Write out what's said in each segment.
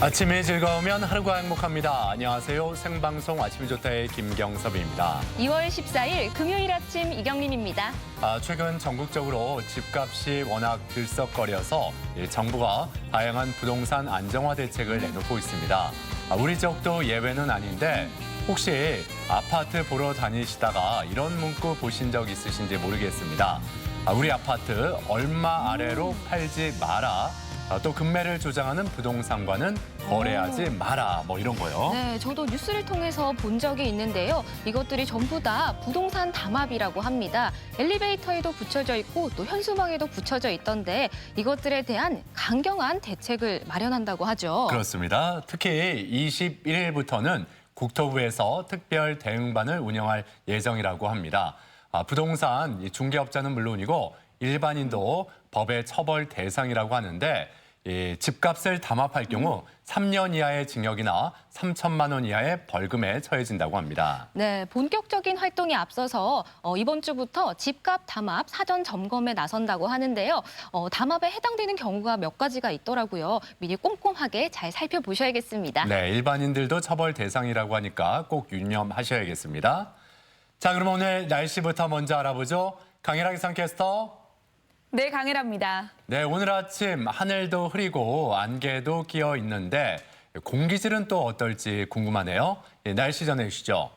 아침이 즐거우면 하루가 행복합니다. 안녕하세요. 생방송 아침이 좋다의 김경섭입니다. 2월 14일 금요일 아침 이경림입니다. 최근 전국적으로 집값이 워낙 들썩거려서 정부가 다양한 부동산 안정화 대책을 내놓고 있습니다. 우리 지역도 예외는 아닌데 혹시 아파트 보러 다니시다가 이런 문구 보신 적 있으신지 모르겠습니다. 우리 아파트 얼마 아래로 팔지 마라. 또 금매를 조장하는 부동산과는 거래하지 마라, 뭐 이런 거요. 네, 저도 뉴스를 통해서 본 적이 있는데요. 이것들이 전부 다 부동산 담합이라고 합니다. 엘리베이터에도 붙여져 있고 또 현수막에도 붙여져 있던데 이것들에 대한 강경한 대책을 마련한다고 하죠. 그렇습니다. 특히 21일부터는 국토부에서 특별 대응반을 운영할 예정이라고 합니다. 부동산 중개업자는 물론이고 일반인도 법의 처벌 대상이라고 하는데 집값을 담합할 경우 3년 이하의 징역이나 3천만 원 이하의 벌금에 처해진다고 합니다. 네, 본격적인 활동이 앞서서 이번 주부터 집값 담합 사전 점검에 나선다고 하는데요. 담합에 해당되는 경우가 몇 가지가 있더라고요. 미리 꼼꼼하게 잘 살펴보셔야겠습니다. 네, 일반인들도 처벌 대상이라고 하니까 꼭 유념하셔야겠습니다. 자, 그럼 오늘 날씨부터 먼저 알아보죠. 강혜랑 기상캐스터. 네, 강혜라입니다. 네, 오늘 아침 하늘도 흐리고 안개도 끼어 있는데 공기질은 또 어떨지 궁금하네요. 날씨 전해주시죠.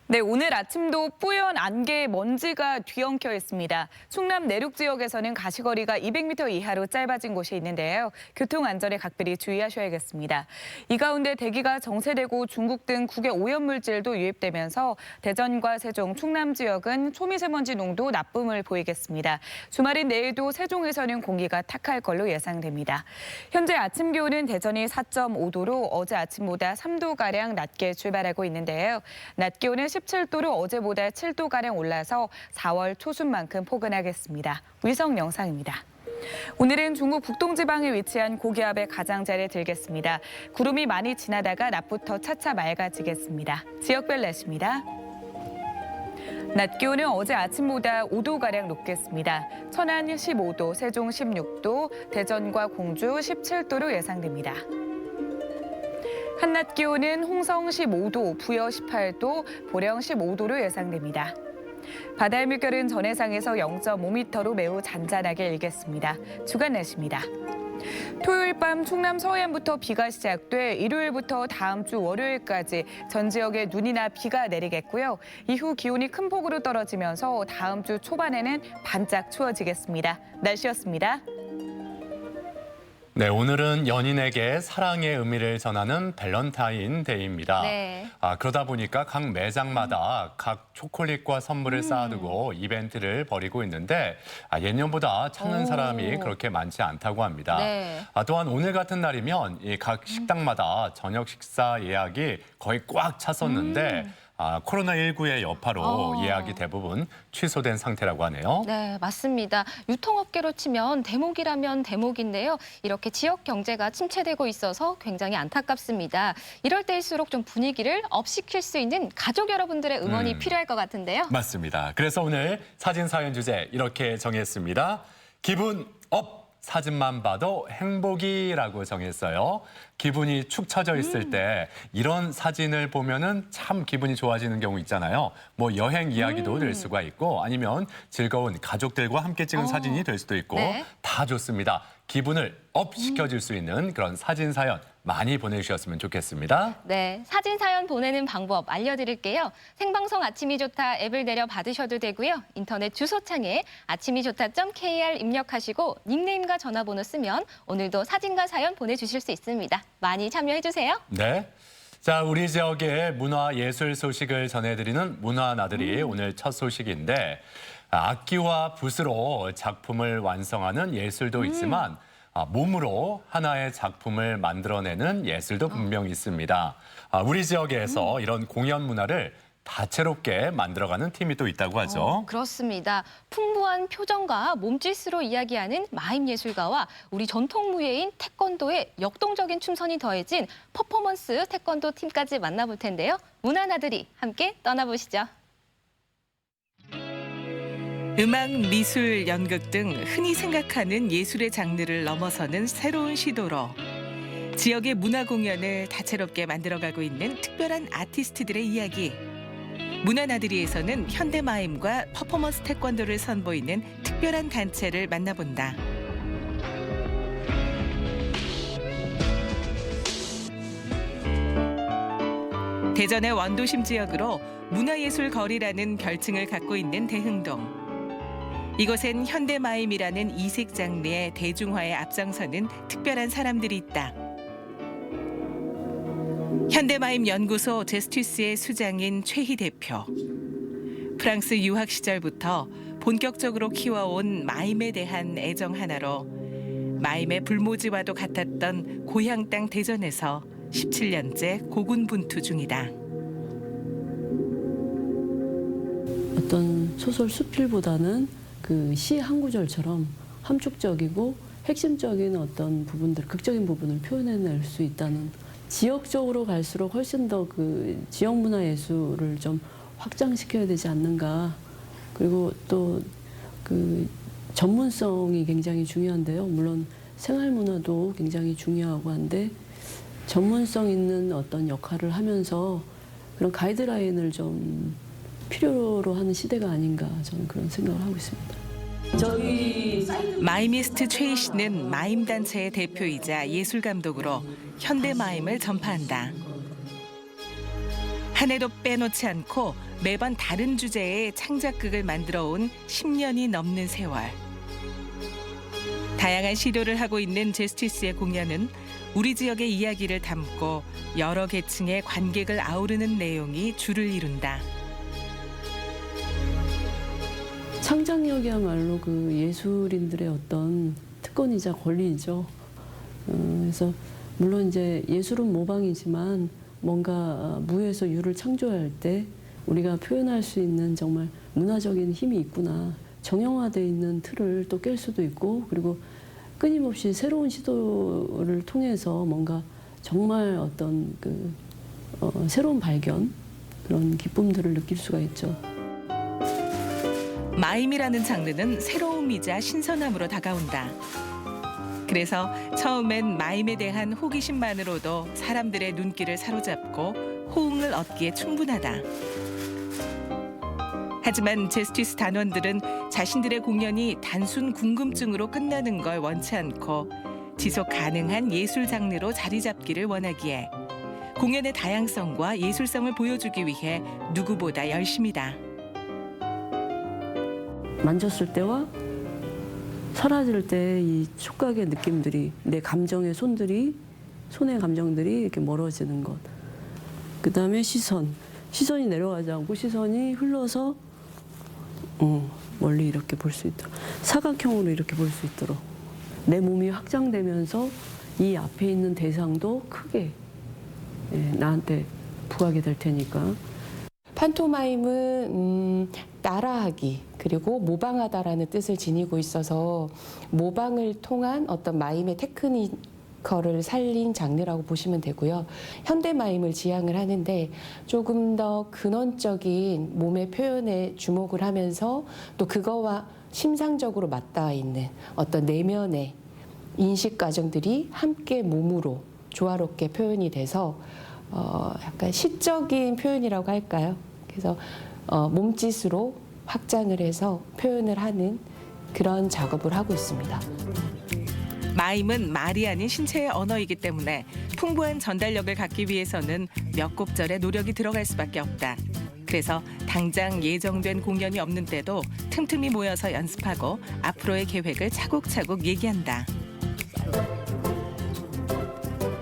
네, 오늘 아침도 뿌연 안개 먼지가 뒤엉켜 있습니다. 충남 내륙 지역에서는 가시거리가 200m 이하로 짧아진 곳이 있는데요. 교통안전에 각별히 주의하셔야겠습니다. 이 가운데 대기가 정체되고 중국 등 국외 오염물질도 유입되면서 대전과 세종, 충남 지역은 초미세먼지 농도 나쁨을 보이겠습니다. 주말인 내일도 세종에서는 공기가 탁할 걸로 예상됩니다. 현재 아침 기온은 대전이 4.5도로 어제 아침보다 3도가량 낮게 출발하고 있는데요. 낮 기온은 17도로 어제보다 7도가량 올라서 4월 초순만큼 포근하겠습니다. 위성 영상입니다. 오늘은 중국 북동지방에 위치한 고기압의 가장자리에 들겠습니다. 구름이 많이 지나다가 낮부터 차차 맑아지겠습니다. 지역별 날씨입니다. 낮 기온은 어제 아침보다 5도가량 높겠습니다. 천안 15도, 세종 16도, 대전과 공주 17도로 예상됩니다. 한낮 기온은 홍성 15도, 부여 18도, 보령 15도로 예상됩니다. 바다의 물결은 전해상에서 0.5m로 매우 잔잔하게 일겠습니다. 주간 날씨입니다. 토요일 밤 충남 서해안부터 비가 시작돼 일요일부터 다음 주 월요일까지 전 지역에 눈이나 비가 내리겠고요. 이후 기온이 큰 폭으로 떨어지면서 다음 주 초반에는 반짝 추워지겠습니다. 날씨였습니다. 네, 오늘은 연인에게 사랑의 의미를 전하는 밸런타인 데이입니다. 네. 그러다 보니까 각 매장마다 각 초콜릿과 선물을 쌓아두고 이벤트를 벌이고 있는데 예년보다 찾는 사람이 그렇게 많지 않다고 합니다. 네. 또한 오늘 같은 날이면 이 각 식당마다 저녁 식사 예약이 거의 꽉 찼었는데 코로나19의 여파로 예약이 대부분 취소된 상태라고 하네요. 네, 맞습니다. 유통업계로 치면 대목이라면 대목인데요. 이렇게 지역 경제가 침체되고 있어서 굉장히 안타깝습니다. 이럴 때일수록 좀 분위기를 업시킬 수 있는 가족 여러분들의 응원이 필요할 것 같은데요. 맞습니다. 그래서 오늘 사진 사연 주제 이렇게 정했습니다. 기분 업! 사진만 봐도 행복이라고 정했어요. 기분이 축 처져 있을 때 이런 사진을 보면은 참 기분이 좋아지는 경우 있잖아요. 뭐 여행 이야기도 될 수가 있고 아니면 즐거운 가족들과 함께 찍은 사진이 될 수도 있고 네. 다 좋습니다. 기분을 업 시켜줄 수 있는 그런 사진 사연 많이 보내주셨으면 좋겠습니다. 네, 사진 사연 보내는 방법 알려드릴게요. 생방송 아침이 좋다 앱을 내려 받으셔도 되고요. 인터넷 주소창에 아침이좋다.kr 입력하시고 닉네임과 전화번호 쓰면 오늘도 사진과 사연 보내주실 수 있습니다. 많이 참여해주세요. 네. 자, 우리 지역의 문화 예술 소식을 전해드리는 문화나들이 오늘 첫 소식인데 악기와 붓으로 작품을 완성하는 예술도 있지만 몸으로 하나의 작품을 만들어내는 예술도 분명히 있습니다. 우리 지역에서 이런 공연 문화를 다채롭게 만들어가는 팀이 또 있다고 하죠. 그렇습니다. 풍부한 표정과 몸짓으로 이야기하는 마임 예술가와 우리 전통 무예인 태권도의 역동적인 춤선이 더해진 퍼포먼스 태권도 팀까지 만나볼 텐데요. 문화나들이 함께 떠나보시죠. 음악, 미술, 연극 등 흔히 생각하는 예술의 장르를 넘어서는 새로운 시도로 지역의 문화 공연을 다채롭게 만들어가고 있는 특별한 아티스트들의 이야기. 문화나들이에서는 현대마임과 퍼포먼스 태권도를 선보이는 특별한 단체를 만나본다. 대전의 원도심 지역으로 문화예술 거리라는 별칭을 갖고 있는 대흥동. 이곳엔 현대마임이라는 이색 장르의 대중화에 앞장서는 특별한 사람들이 있다. 현대마임 연구소 제스티스의 수장인 최희 대표. 프랑스 유학 시절부터 본격적으로 키워온 마임에 대한 애정 하나로 마임의 불모지와도 같았던 고향 땅 대전에서 17년째 고군분투 중이다. 어떤 소설 수필보다는 그 시 한 구절처럼 함축적이고 핵심적인 어떤 부분들, 극적인 부분을 표현해낼 수 있다는, 지역적으로 갈수록 훨씬 더 그 지역 문화 예술을 좀 확장시켜야 되지 않는가. 그리고 또 그 전문성이 굉장히 중요한데요. 물론 생활 문화도 굉장히 중요하고 한데 전문성 있는 어떤 역할을 하면서 그런 가이드라인을 좀 필요로 하는 시대가 아닌가, 저는 그런 생각을 하고 있습니다. 마이미스트 최희 씨는 마임 단체의 대표이자 예술 감독으로 현대 마임을 전파한다. 한 해도 빼놓지 않고 매번 다른 주제의 창작극을 만들어 온 10년이 넘는 세월. 다양한 시도를 하고 있는 제스티스의 공연은 우리 지역의 이야기를 담고 여러 계층의 관객을 아우르는 내용이 주를 이룬다. 창작력이야말로 그 예술인들의 어떤 특권이자 권리이죠. 그래서 물론 이제 예술은 모방이지만 뭔가 무에서 유를 창조할 때 우리가 표현할 수 있는 정말 문화적인 힘이 있구나. 정형화되어 있는 틀을 또 깰 수도 있고, 그리고 끊임없이 새로운 시도를 통해서 뭔가 정말 어떤 그 새로운 발견, 그런 기쁨들을 느낄 수가 있죠. 마임이라는 장르는 새로움이자 신선함으로 다가온다. 그래서 처음엔 마임에 대한 호기심만으로도 사람들의 눈길을 사로잡고 호응을 얻기에 충분하다. 하지만 제스티스 단원들은 자신들의 공연이 단순 궁금증으로 끝나는 걸 원치 않고 지속 가능한 예술 장르로 자리 잡기를 원하기에 공연의 다양성과 예술성을 보여주기 위해 누구보다 열심이다. 만졌을 때와 사라질 때 이 촉각의 느낌들이, 내 감정의 손의 감정들이 이렇게 멀어지는 것. 그다음에 시선이 내려가지 않고 시선이 흘러서 멀리 이렇게 볼 수 있도록, 사각형으로 이렇게 볼 수 있도록 내 몸이 확장되면서 이 앞에 있는 대상도 크게 나한테 부각이 될 테니까. 판토마임은 따라하기 그리고 모방하다라는 뜻을 지니고 있어서 모방을 통한 어떤 마임의 테크니컬을 살린 장르라고 보시면 되고요. 현대 마임을 지향을 하는데 조금 더 근원적인 몸의 표현에 주목을 하면서 또 그거와 심상적으로 맞닿아 있는 어떤 내면의 인식 과정들이 함께 몸으로 조화롭게 표현이 돼서 약간 시적인 표현이라고 할까요? 그래서 몸짓으로 확장을 해서 표현을 하는 그런 작업을 하고 있습니다. 마임은 말이 아닌 신체의 언어이기 때문에 풍부한 전달력을 갖기 위해서는 몇 곡절의 노력이 들어갈 수밖에 없다. 그래서 당장 예정된 공연이 없는 때도 틈틈이 모여서 연습하고 앞으로의 계획을 차곡차곡 얘기한다.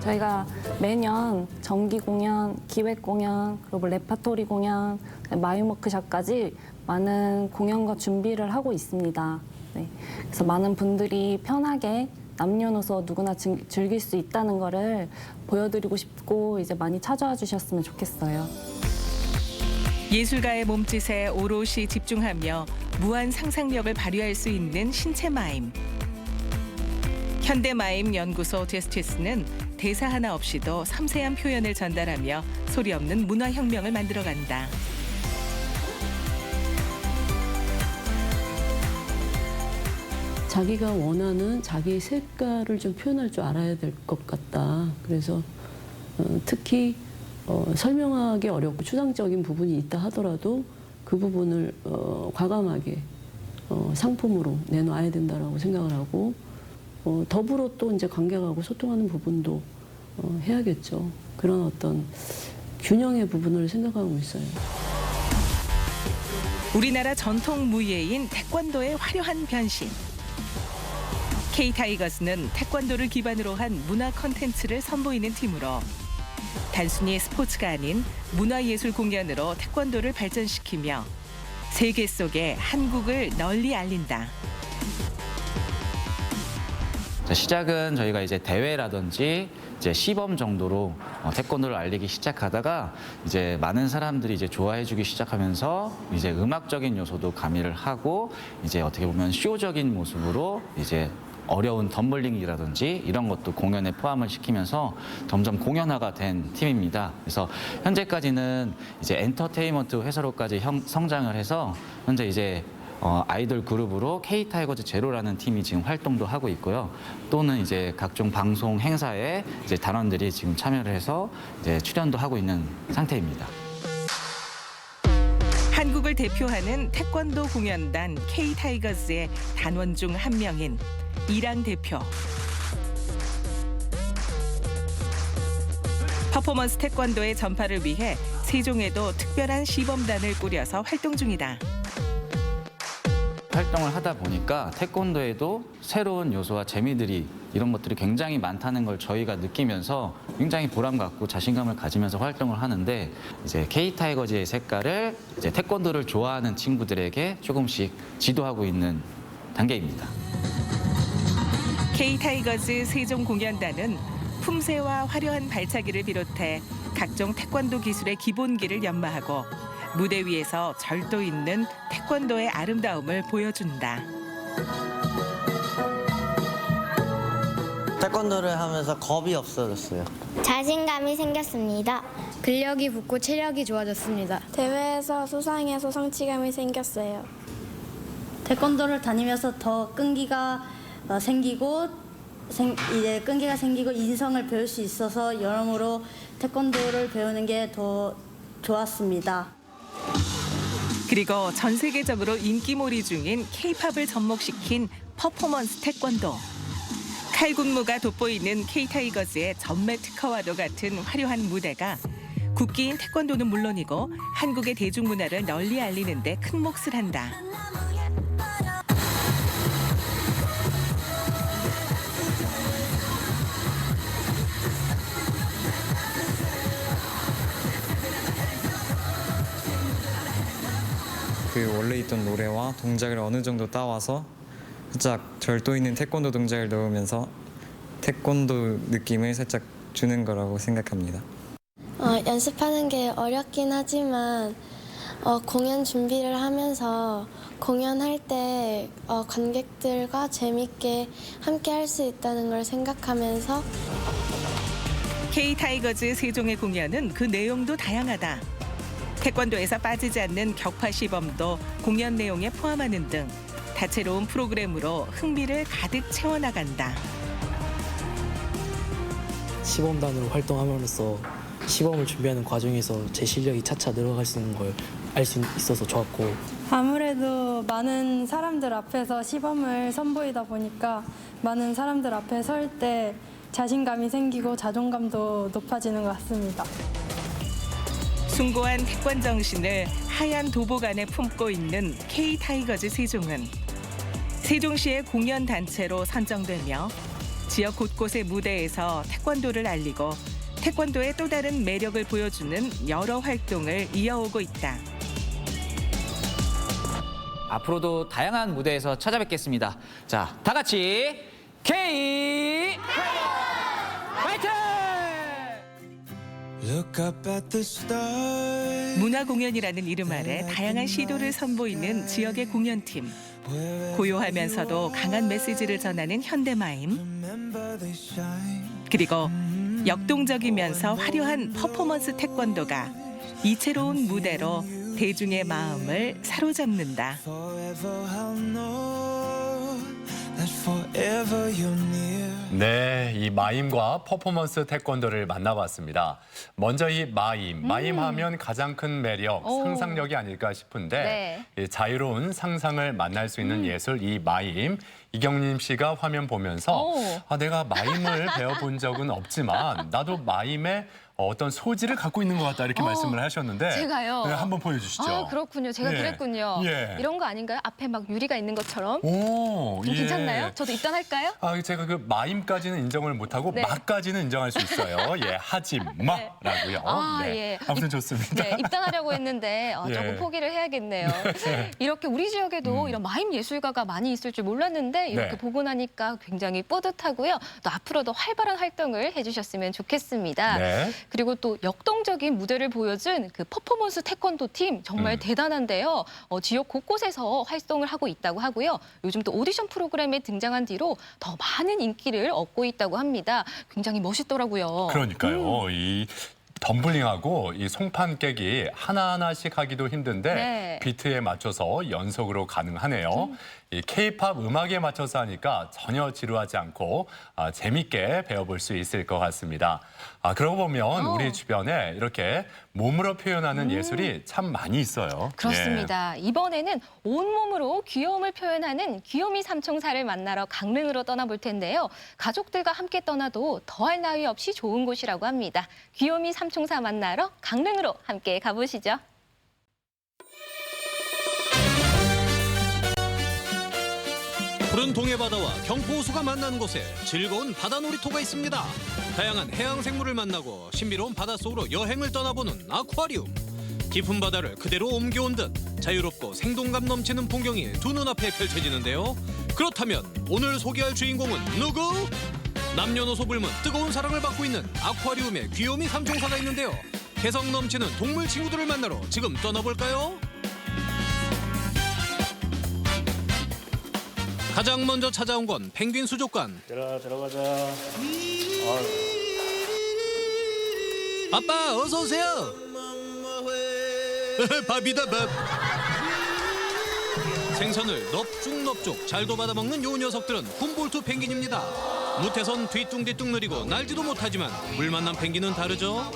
저희가 매년 정기 공연, 기획 공연, 그리고 레파토리 공연, 마임 워크숍까지 많은 공연과 준비를 하고 있습니다. 네. 그래서 많은 분들이 편하게 남녀노소 누구나 즐길 수 있다는 거를 보여드리고 싶고 이제 많이 찾아와 주셨으면 좋겠어요. 예술가의 몸짓에 오롯이 집중하며 무한 상상력을 발휘할 수 있는 신체 마임. 현대마임 연구소 제스티스는 대사 하나 없이도 섬세한 표현을 전달하며 소리 없는 문화혁명을 만들어간다. 자기가 원하는 자기의 색깔을 좀 표현할 줄 알아야 될 것 같다. 그래서 특히 설명하기 어렵고 추상적인 부분이 있다 하더라도 그 부분을 과감하게 상품으로 내놔야 된다라고 생각을 하고 더불어 또 이제 관객하고 소통하는 부분도 해야겠죠. 그런 어떤 균형의 부분을 생각하고 있어요. 우리나라 전통 무예인 태권도의 화려한 변신. K타이거즈는 태권도를 기반으로 한 문화 콘텐츠를 선보이는 팀으로 단순히 스포츠가 아닌 문화예술 공연으로 태권도를 발전시키며 세계 속에 한국을 널리 알린다. 시작은 저희가 이제 대회라든지 이제 시범 정도로 태권도를 알리기 시작하다가 이제 많은 사람들이 이제 좋아해주기 시작하면서 이제 음악적인 요소도 가미를 하고 이제 어떻게 보면 쇼적인 모습으로 이제 어려운 덤블링이라든지 이런 것도 공연에 포함을 시키면서 점점 공연화가 된 팀입니다. 그래서 현재까지는 이제 엔터테인먼트 회사로까지 성장을 해서 현재 이제 아이돌 그룹으로 K타이거즈 제로라는 팀이 지금 활동도 하고 있고요. 또는 이제 각종 방송 행사에 이제 단원들이 지금 참여를 해서 이제 출연도 하고 있는 상태입니다. 한국을 대표하는 태권도 공연단 K타이거즈의 단원 중 한 명인 이랑 대표. 퍼포먼스 태권도의 전파를 위해 세종에도 특별한 시범단을 꾸려서 활동 중이다. 활동을 하다 보니까 태권도에도 새로운 요소와 재미들이 이런 것들이 굉장히 많다는 걸 저희가 느끼면서 굉장히 보람 갖고 자신감을 가지면서 활동을 하는데 이제 K타이거즈의 색깔을 이제 태권도를 좋아하는 친구들에게 조금씩 지도하고 있는 단계입니다. K타이거즈 세종 공연단은 품새와 화려한 발차기를 비롯해 각종 태권도 기술의 기본기를 연마하고 무대 위에서 절도 있는 태권도의 아름다움을 보여준다. 태권도를 하면서 겁이 없어졌어요. 자신감이 생겼습니다. 근력이 붙고 체력이 좋아졌습니다. 대회에서 수상해서 성취감이 생겼어요. 태권도를 다니면서 더 끈기가 생기고 이제 끈기가 생기고 인성을 배울 수 있어서 여러모로 태권도를 배우는 게 더 좋았습니다. 그리고 전 세계적으로 인기몰이 중인 K-팝을 접목시킨 퍼포먼스 태권도. 칼군무가 돋보이는 K타이거즈의 전매 특허와도 같은 화려한 무대가 국기인 태권도는 물론이고 한국의 대중문화를 널리 알리는 데 큰 몫을 한다. 그 원래 있던 노래와 동작을 어느 정도 따와서 살짝 절도 있는 태권도 동작을 넣으면서 태권도 느낌을 살짝 주는 거라고 생각합니다. 연습하는 게 어렵긴 하지만 공연 준비를 하면서 공연할 때 관객들과 재밌게 함께 할 수 있다는 걸 생각하면서 K타이거즈 세종의 공연은 그 내용도 다양하다. 태권도에서 빠지지 않는 격파 시범도 공연 내용에 포함하는 등 다채로운 프로그램으로 흥미를 가득 채워나간다. 시범단으로 활동함으로써 시범을 준비하는 과정에서 제 실력이 차차 늘어갈 수 있는 걸 알 수 있어서 좋았고 아무래도 많은 사람들 앞에서 시범을 선보이다 보니까 많은 사람들 앞에 설 때 자신감이 생기고 자존감도 높아지는 것 같습니다. 숭고한 태권 정신을 하얀 도복 안에 품고 있는 K타이거즈 세종은 세종시의 공연 단체로 선정되며 지역 곳곳의 무대에서 태권도를 알리고 태권도의 또 다른 매력을 보여주는 여러 활동을 이어오고 있다. 앞으로도 다양한 무대에서 찾아뵙겠습니다. 자, 다 같이 K 화이팅! 문화공연이라는 이름 아래 다양한 시도를 선보이는 지역의 공연팀. 고요하면서도 강한 메시지를 전하는 현대마임. 그리고 역동적이면서 화려한 퍼포먼스 태권도가 이채로운 무대로 대중의 마음을 사로잡는다. 네, 이 마임과 퍼포먼스 태권도를 만나봤습니다. 먼저 이 마임하면 가장 큰 매력, 상상력이 아닐까 싶은데 이 자유로운 상상을 만날 수 있는 예술 이 마임. 이경림 씨가 화면 보면서 내가 마임을 배워본 적은 없지만 나도 마임에 어떤 소질을 갖고 있는 것 같다 이렇게 말씀을 하셨는데 제가요. 네, 한번 보여주시죠. 아, 그렇군요. 제가 예. 그랬군요. 예. 이런 거 아닌가요? 앞에 막 유리가 있는 것처럼. 오, 좀 예. 괜찮나요? 저도 입단할까요? 제가 그 마임까지는 인정을 못하고 네. 마까지는 인정할 수 있어요. 예, 하지 마라고요. 네. 예. 아무튼 좋습니다. 네, 입단하려고 했는데 예. 조금 포기를 해야겠네요. 이렇게 우리 지역에도 이런 마임 예술가가 많이 있을 줄 몰랐는데 이렇게 네. 보고 나니까 굉장히 뿌듯하고요. 또 앞으로도 활발한 활동을 해주셨으면 좋겠습니다. 네. 그리고 또 역동적인 무대를 보여준 그 퍼포먼스 태권도 팀 정말 대단한데요. 지역 곳곳에서 활동을 하고 있다고 하고요. 요즘 또 오디션 프로그램에 등장한 뒤로 더 많은 인기를 얻고 있다고 합니다. 굉장히 멋있더라고요. 그러니까요. 이 덤블링하고 이 송판 깨기 하나하나씩 하기도 힘든데 네. 비트에 맞춰서 연속으로 가능하네요. 이 K-팝 음악에 맞춰서 하니까 전혀 지루하지 않고 재밌게 배워볼 수 있을 것 같습니다. 그러고 보면 우리 주변에 이렇게 몸으로 표현하는 예술이 참 많이 있어요. 그렇습니다. 이번에는 온몸으로 귀여움을 표현하는 귀요미 삼총사를 만나러 강릉으로 떠나볼 텐데요. 가족들과 함께 떠나도 더할 나위 없이 좋은 곳이라고 합니다. 귀요미 삼총사 만나러 강릉으로 함께 가보시죠. 푸른 동해바다와 경포호수가 만나는 곳에 즐거운 바다 놀이터가 있습니다. 다양한 해양 생물을 만나고 신비로운 바닷속으로 여행을 떠나보는 아쿠아리움. 깊은 바다를 그대로 옮겨온 듯 자유롭고 생동감 넘치는 풍경이 두 눈앞에 펼쳐지는데요. 그렇다면 오늘 소개할 주인공은 누구? 남녀노소 불문 뜨거운 사랑을 받고 있는 아쿠아리움의 귀요미 삼총사가 있는데요. 개성 넘치는 동물 친구들을 만나러 지금 떠나볼까요? 가장 먼저 찾아온 건 펭귄 수족관. 들어가자. 아빠 어서 오세요. 밥이다 밥. 생선을 넙죽넙죽 잘도 받아먹는 요 녀석들은 훔볼트 펭귄입니다. 무태선 뒤뚱뒤뚱 느리고 날지도 못하지만 물 만난 펭귄은 다르죠.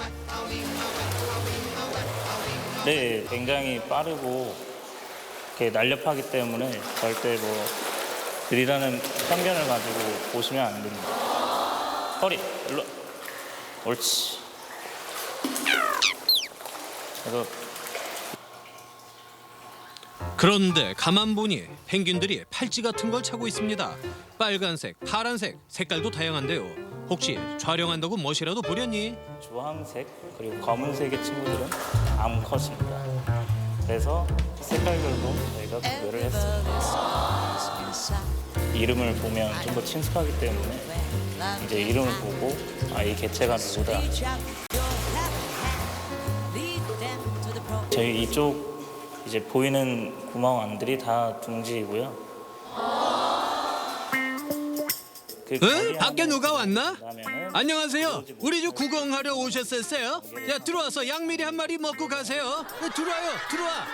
네, 굉장히 빠르고 이렇게 날렵하기 때문에 절대 느리다는 편견을 가지고 보시면 안 됩니다. 허리, 일로. 옳지. 그래서 그런데 가만 보니 펭귄들이 팔찌 같은 걸 차고 있습니다. 빨간색, 파란색, 색깔도 다양한데요. 혹시 촬영한다고 멋이라도 부렸니? 주황색 그리고 검은색의 친구들은 암컷입니다. 그래서 색깔별로 저희가 구별을 했습니다. 이름을 보면 좀 더 친숙하기 때문에 이제 이름을 보고 이 개체가 누구다. 저희 이쪽 이제 보이는 구멍 안들이 다 둥지이고요. 밖에 누가 왔나? 안녕하세요. 우리 집 구경하러 오셨었어요? 야 들어와서 양미리 한 마리 먹고 가세요. 들어와요. 들어와.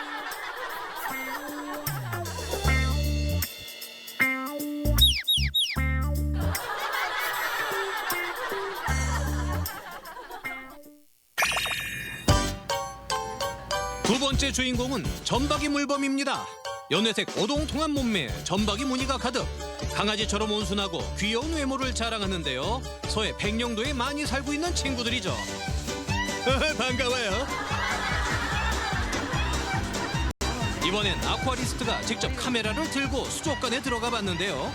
두 번째 주인공은 점박이 물범입니다. 연회색 오동통한 몸매에 점박이 무늬가 가득. 강아지처럼 온순하고 귀여운 외모를 자랑하는데요. 서해 백령도에 많이 살고 있는 친구들이죠. 반가워요. 이번엔 아쿠아리스트가 직접 카메라를 들고 수족관에 들어가 봤는데요.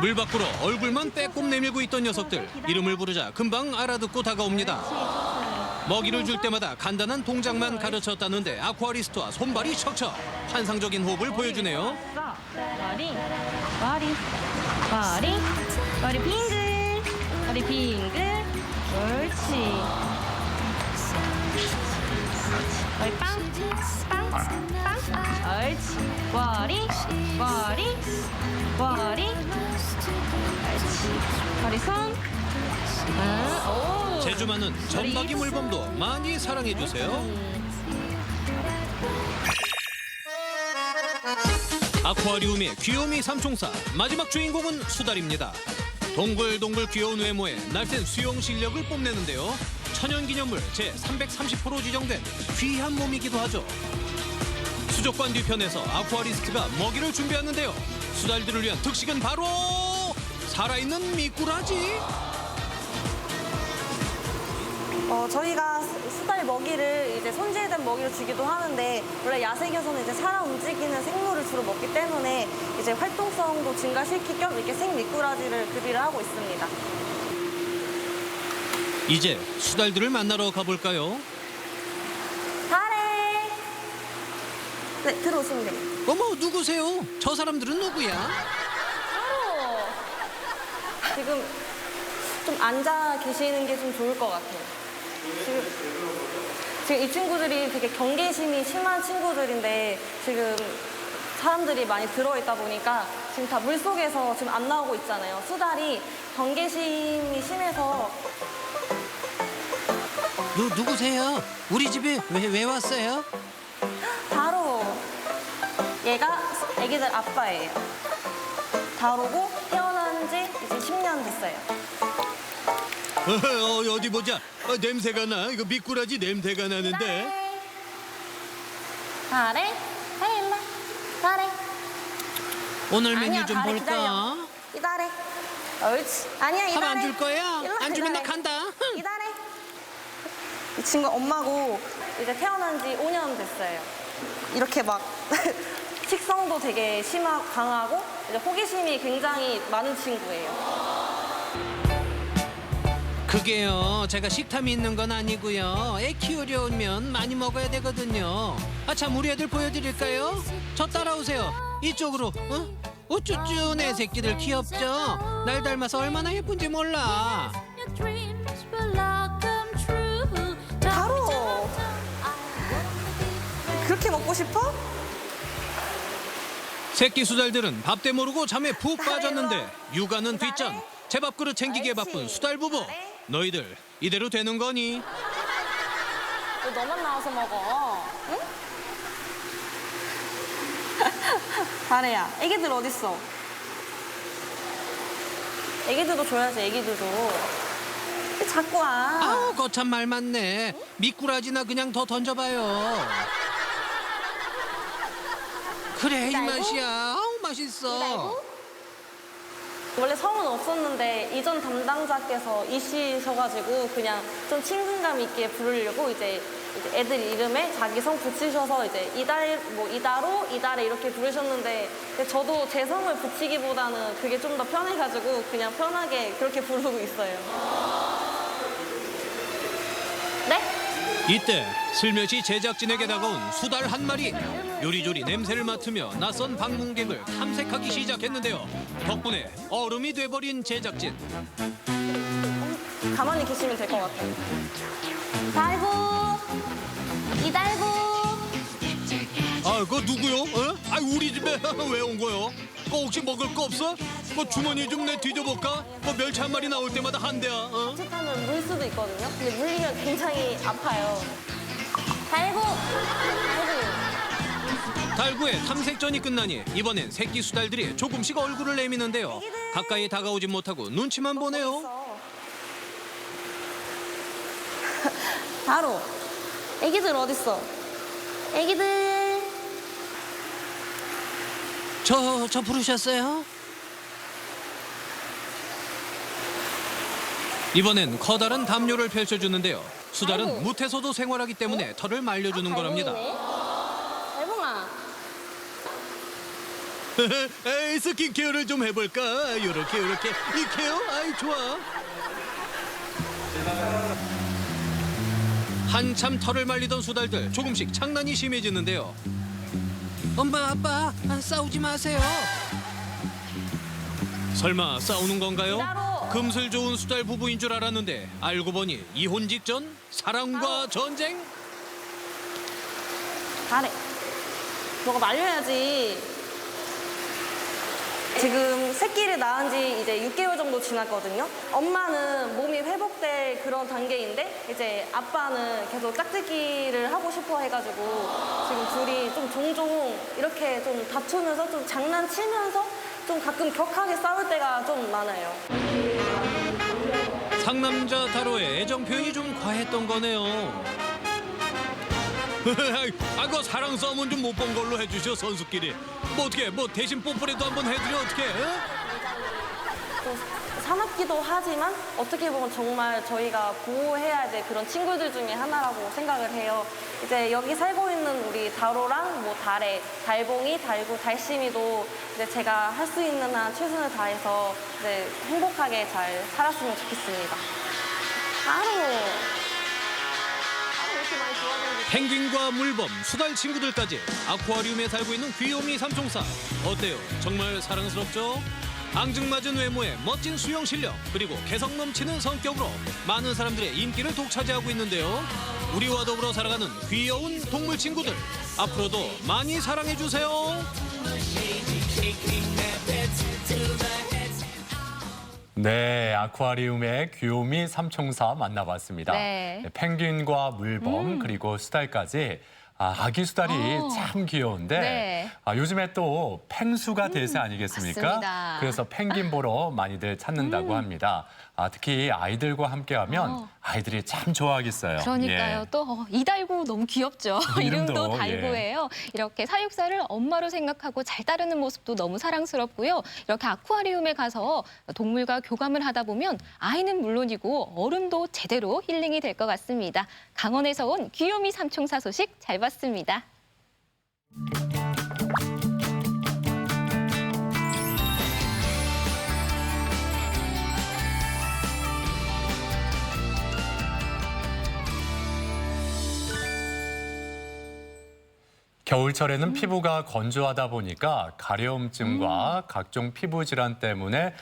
물 밖으로 얼굴만 빼꼼 내밀고 있던 녀석들. 이름을 부르자 금방 알아듣고 다가옵니다. 먹이를 줄 때마다 간단한 동작만 가르쳤다는데 아쿠아리스트와 손발이 척척. 환상적인 호흡을 보여주네요. 머리 빙글, 머리 빙글, 옳지. 머리 빵, 빵, 빵, 옳지. 머리, 옳지. 머리 손. 오. 제주 많은 점박이 물범도 많이 사랑해주세요. 아쿠아리움의 귀요미 삼총사 마지막 주인공은 수달입니다. 동글동글 귀여운 외모에 날쌘 수영 실력을 뽐내는데요. 천연기념물 제330호로 지정된 귀한 몸이기도 하죠. 수족관 뒤편에서 아쿠아리스트가 먹이를 준비하는데요. 수달들을 위한 특식은 바로 살아있는 미꾸라지. 저희가 수달 먹이를 이제 손질된 먹이를 주기도 하는데 원래 야생에서는 이제 살아 움직이는 생물을 주로 먹기 때문에 이제 활동성도 증가시킬 겸 이렇게 생미꾸라지를 급여를 하고 있습니다. 이제 수달들을 만나러 가볼까요? 잘해. 네, 들어오시면 돼요. 어머, 누구세요? 저 사람들은 누구야? 지금 좀 앉아 계시는 게 좀 좋을 것 같아요. 지금 이 친구들이 되게 경계심이 심한 친구들인데 지금 사람들이 많이 들어있다 보니까 지금 다 물속에서 지금 안 나오고 있잖아요. 수달이 경계심이 심해서. 누구세요? 우리 집에 왜 왔어요? 바로 얘가 애기들 아빠예요. 다로고 태어난 지 이제 10년 됐어요. 어디 보자. 냄새가 나. 이거 미꾸라지 냄새가 나는데. 잘해. 잘해, 일로. 잘해. 오늘 메뉴 아니야, 좀 잘해, 볼까? 기다려. 이달해. 옳지. 아니야, 이달해. 밥 안 줄 거야? 일로 와, 안 주면 나 기다려. 간다. 이달해. 이 친구 엄마고 이제 태어난 지 5년 됐어요. 이렇게 막 식성도 되게 강하고 이제 호기심이 굉장히 많은 친구예요. 그게요, 제가 식탐이 있는 건 아니고요. 애 키우려면 많이 먹어야 되거든요. 참, 우리 애들 보여드릴까요? 저 따라오세요. 이쪽으로. 우쭈쭈, 내 새끼들 귀엽죠? 날 닮아서 얼마나 예쁜지 몰라. 바로 그렇게 먹고 싶어? 새끼 수달들은 밥대 모르고 잠에 푹 빠졌는데 육아는 뒷전. 제 밥그릇 챙기기에 바쁜 수달 부부. 너희들 이대로 되는 거니? 왜 너만 나와서 먹어? 응? 잘해야. 애기들 어딨어? 애기들도 줘야지, 애기들도. 왜 자꾸 와? 아우, 거참 말 많네. 미꾸라지나 그냥 더 던져봐요. 그래, 이 맛이야. 아우, 맛있어. 원래 성은 없었는데 이전 담당자께서 이씨셔가지고 그냥 좀 친근감 있게 부르려고 이제 애들 이름에 자기 성 붙이셔서 이제 이다로, 이달에 이렇게 부르셨는데 저도 제 성을 붙이기보다는 그게 좀 더 편해가지고 그냥 편하게 그렇게 부르고 있어요. 네? 이때 슬며시 제작진에게 다가온 수달 한 마리. 요리조리 냄새를 맡으며 낯선 방문객을 탐색하기 시작했는데요. 덕분에 얼음이 돼버린 제작진. 가만히 계시면 될 것 같아요. 달고, 이달고. 아, 그거 누구요? 아, 우리 집에 왜 온 거요? 그거 혹시 먹을 거 없어? 그 주머니 좀 내 뒤져볼까? 그 멸치 한 마리 나올 때마다 한 대야. 자칫하면 물 수도 있거든요. 근데 물리면 굉장히 아파요. 달고, 달고. 달구의 탐색전이 끝나니 이번엔 새끼 수달들이 조금씩 얼굴을 내미는데요. 가까이 다가오진 못하고 눈치만 보네요. 바로. 애기들 어딨어? 애기들. 저 부르셨어요? 이번엔 커다란 담요를 펼쳐주는데요. 수달은 무태소도 생활하기 때문에 털을 말려주는 거랍니다. 달봉아. 에이, 스킨케어를 좀 해볼까? 요렇게 이 케어? 아이, 좋아. 한참 털을 말리던 수달들 조금씩 장난이 심해지는데요. 엄마, 아빠, 싸우지 마세요. 설마 싸우는 건가요? 금슬 좋은 수달 부부인 줄 알았는데 알고 보니 이혼 직전 사랑과 전쟁? 잘해. 너가 말려야지. 지금 새끼를 낳은 지 이제 6개월 정도 지났거든요. 엄마는 몸이 회복될 그런 단계인데 이제 아빠는 계속 짝짓기를 하고 싶어 해가지고 지금 둘이 좀 종종 이렇게 좀 다투면서 좀 장난치면서 좀 가끔 격하게 싸울 때가 좀 많아요. 상남자 다로의 애정 표현이 좀 과했던 거네요. 그 사랑 싸움은 좀 못 본 걸로 해주셔 선수끼리. 뭐 어떻게 뭐 대신 뽀뽀라도 한번 해드려 어떻게? 좀 사납기도 하지만 어떻게 보면 정말 저희가 보호해야 될 그런 친구들 중에 하나라고 생각을 해요. 이제 여기 살고 있는 우리 다로랑 뭐 달에, 달봉이, 달구, 달심이도 이제 제가 할 수 있는 한 최선을 다해서 이제 행복하게 잘 살았으면 좋겠습니다. 펭귄과 물범, 수달 친구들까지 아쿠아리움에 살고 있는 귀요미 삼총사. 어때요? 정말 사랑스럽죠? 앙증맞은 외모에 멋진 수영 실력, 그리고 개성 넘치는 성격으로 많은 사람들의 인기를 독차지하고 있는데요. 우리와 더불어 살아가는 귀여운 동물 친구들, 앞으로도 많이 사랑해주세요. 네, 아쿠아리움의 귀요미 삼총사 만나봤습니다. 네. 펭귄과 물범 그리고 수달까지 아기 수달이 참 귀여운데 네. 요즘에 또 펭수가 대세 아니겠습니까? 맞습니다. 그래서 펭귄 보러 많이들 찾는다고 합니다. 특히 아이들과 함께하면 아이들이 참 좋아하겠어요. 그러니까요. 예. 또 이달구 너무 귀엽죠. 이름도, 이름도 달구예요. 이렇게 사육사를 엄마로 생각하고 잘 따르는 모습도 너무 사랑스럽고요. 이렇게 아쿠아리움에 가서 동물과 교감을 하다 보면 아이는 물론이고 어른도 제대로 힐링이 될 것 같습니다. 강원에서 온 귀요미 삼총사 소식 잘 봤습니다. 겨울철에는 피부가 건조하다 보니까 가려움증과 각종 피부 질환 때문에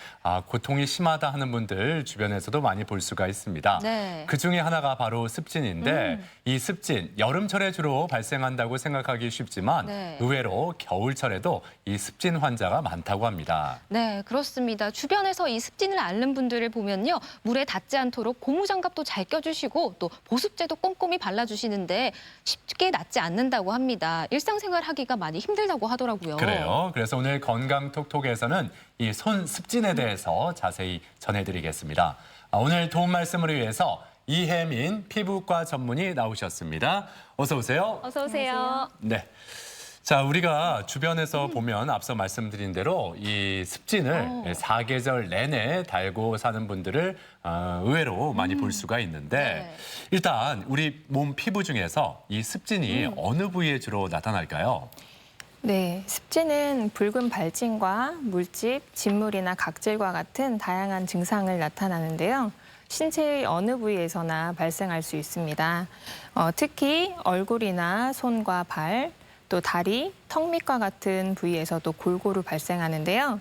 고통이 심하다 하는 분들 주변에서도 많이 볼 수가 있습니다. 네. 그중에 하나가 바로 습진인데 이 습진, 여름철에 주로 발생한다고 생각하기 쉽지만 네. 의외로 겨울철에도 이 습진 환자가 많다고 합니다. 네, 그렇습니다. 주변에서 이 습진을 앓는 분들을 보면요. 물에 닿지 않도록 고무장갑도 잘 껴주시고 또 보습제도 꼼꼼히 발라주시는데 쉽게 낫지 않는다고 합니다. 일상생활 하기가 많이 힘들다고 하더라고요. 그래요. 그래서 오늘 건강톡톡에서는 이 손 습진에 대해서 자세히 전해드리겠습니다. 오늘 도움 말씀을 위해서 이혜민 피부과 전문의 나오셨습니다. 어서 오세요. 어서 오세요. 네. 자, 우리가 주변에서 보면 앞서 말씀드린 대로 이 습진을 사계절 내내 달고 사는 분들을 의외로 많이 볼 수가 있는데 네. 일단 우리 몸 피부 중에서 이 습진이 어느 부위에 주로 나타날까요? 네, 습진은 붉은 발진과 물집, 진물이나 각질과 같은 다양한 증상을 나타나는데요. 신체의 어느 부위에서나 발생할 수 있습니다. 특히 얼굴이나 손과 발, 또 다리, 턱 밑과 같은 부위에서도 골고루 발생하는데요.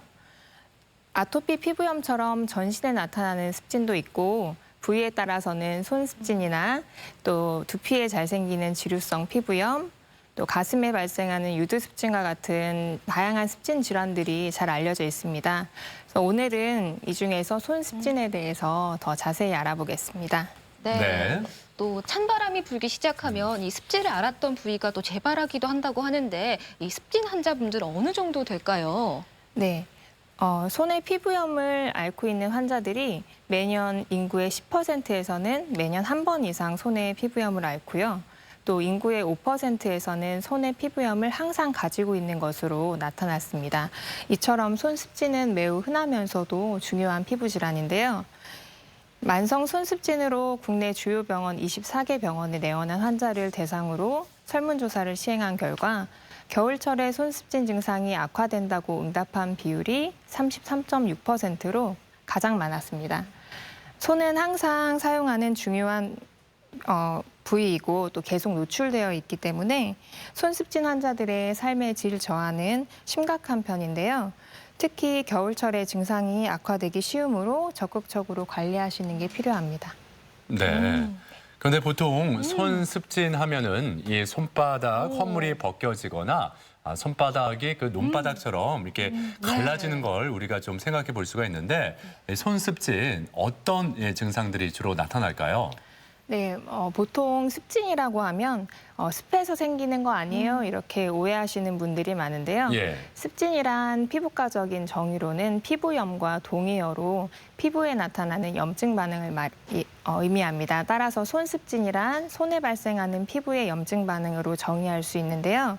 아토피 피부염처럼 전신에 나타나는 습진도 있고 부위에 따라서는 손습진이나 또 두피에 잘 생기는 지루성 피부염, 또 가슴에 발생하는 유두습진과 같은 다양한 습진 질환들이 잘 알려져 있습니다. 그래서 오늘은 이 중에서 손습진에 대해서 더 자세히 알아보겠습니다. 네. 또 찬바람이 불기 시작하면 이 습진을 앓았던 부위가 또 재발하기도 한다고 하는데 이 습진 환자분들 어느 정도 될까요? 네. 손의 피부염을 앓고 있는 환자들이 매년 인구의 10%에서는 매년 한 번 이상 손의 피부염을 앓고요. 또 인구의 5%에서는 손의 피부염을 항상 가지고 있는 것으로 나타났습니다. 이처럼 손습진은 매우 흔하면서도 중요한 피부 질환인데요. 만성 손습진으로 국내 주요 병원 24개 병원에 내원한 환자를 대상으로 설문조사를 시행한 결과 겨울철에 손습진 증상이 악화된다고 응답한 비율이 33.6%로 가장 많았습니다. 손은 항상 사용하는 중요한 부위이고 또 계속 노출되어 있기 때문에 손습진 환자들의 삶의 질 저하는 심각한 편인데요. 특히 겨울철에 증상이 악화되기 쉬우므로 적극적으로 관리하시는 게 필요합니다. 네. 그런데 보통 손 습진 하면은 이 손바닥 헛물이 벗겨지거나 손바닥이 그 논바닥처럼 이렇게 갈라지는 걸 우리가 좀 생각해 볼 수가 있는데 손습진 어떤 증상들이 주로 나타날까요? 네, 보통 습진이라고 하면 습해서 생기는 거 아니에요? 이렇게 오해하시는 분들이 많은데요. 예. 습진이란 피부과적인 정의로는 피부염과 동의어로 피부에 나타나는 염증 반응을 의미합니다. 따라서 손습진이란 손에 발생하는 피부의 염증 반응으로 정의할 수 있는데요.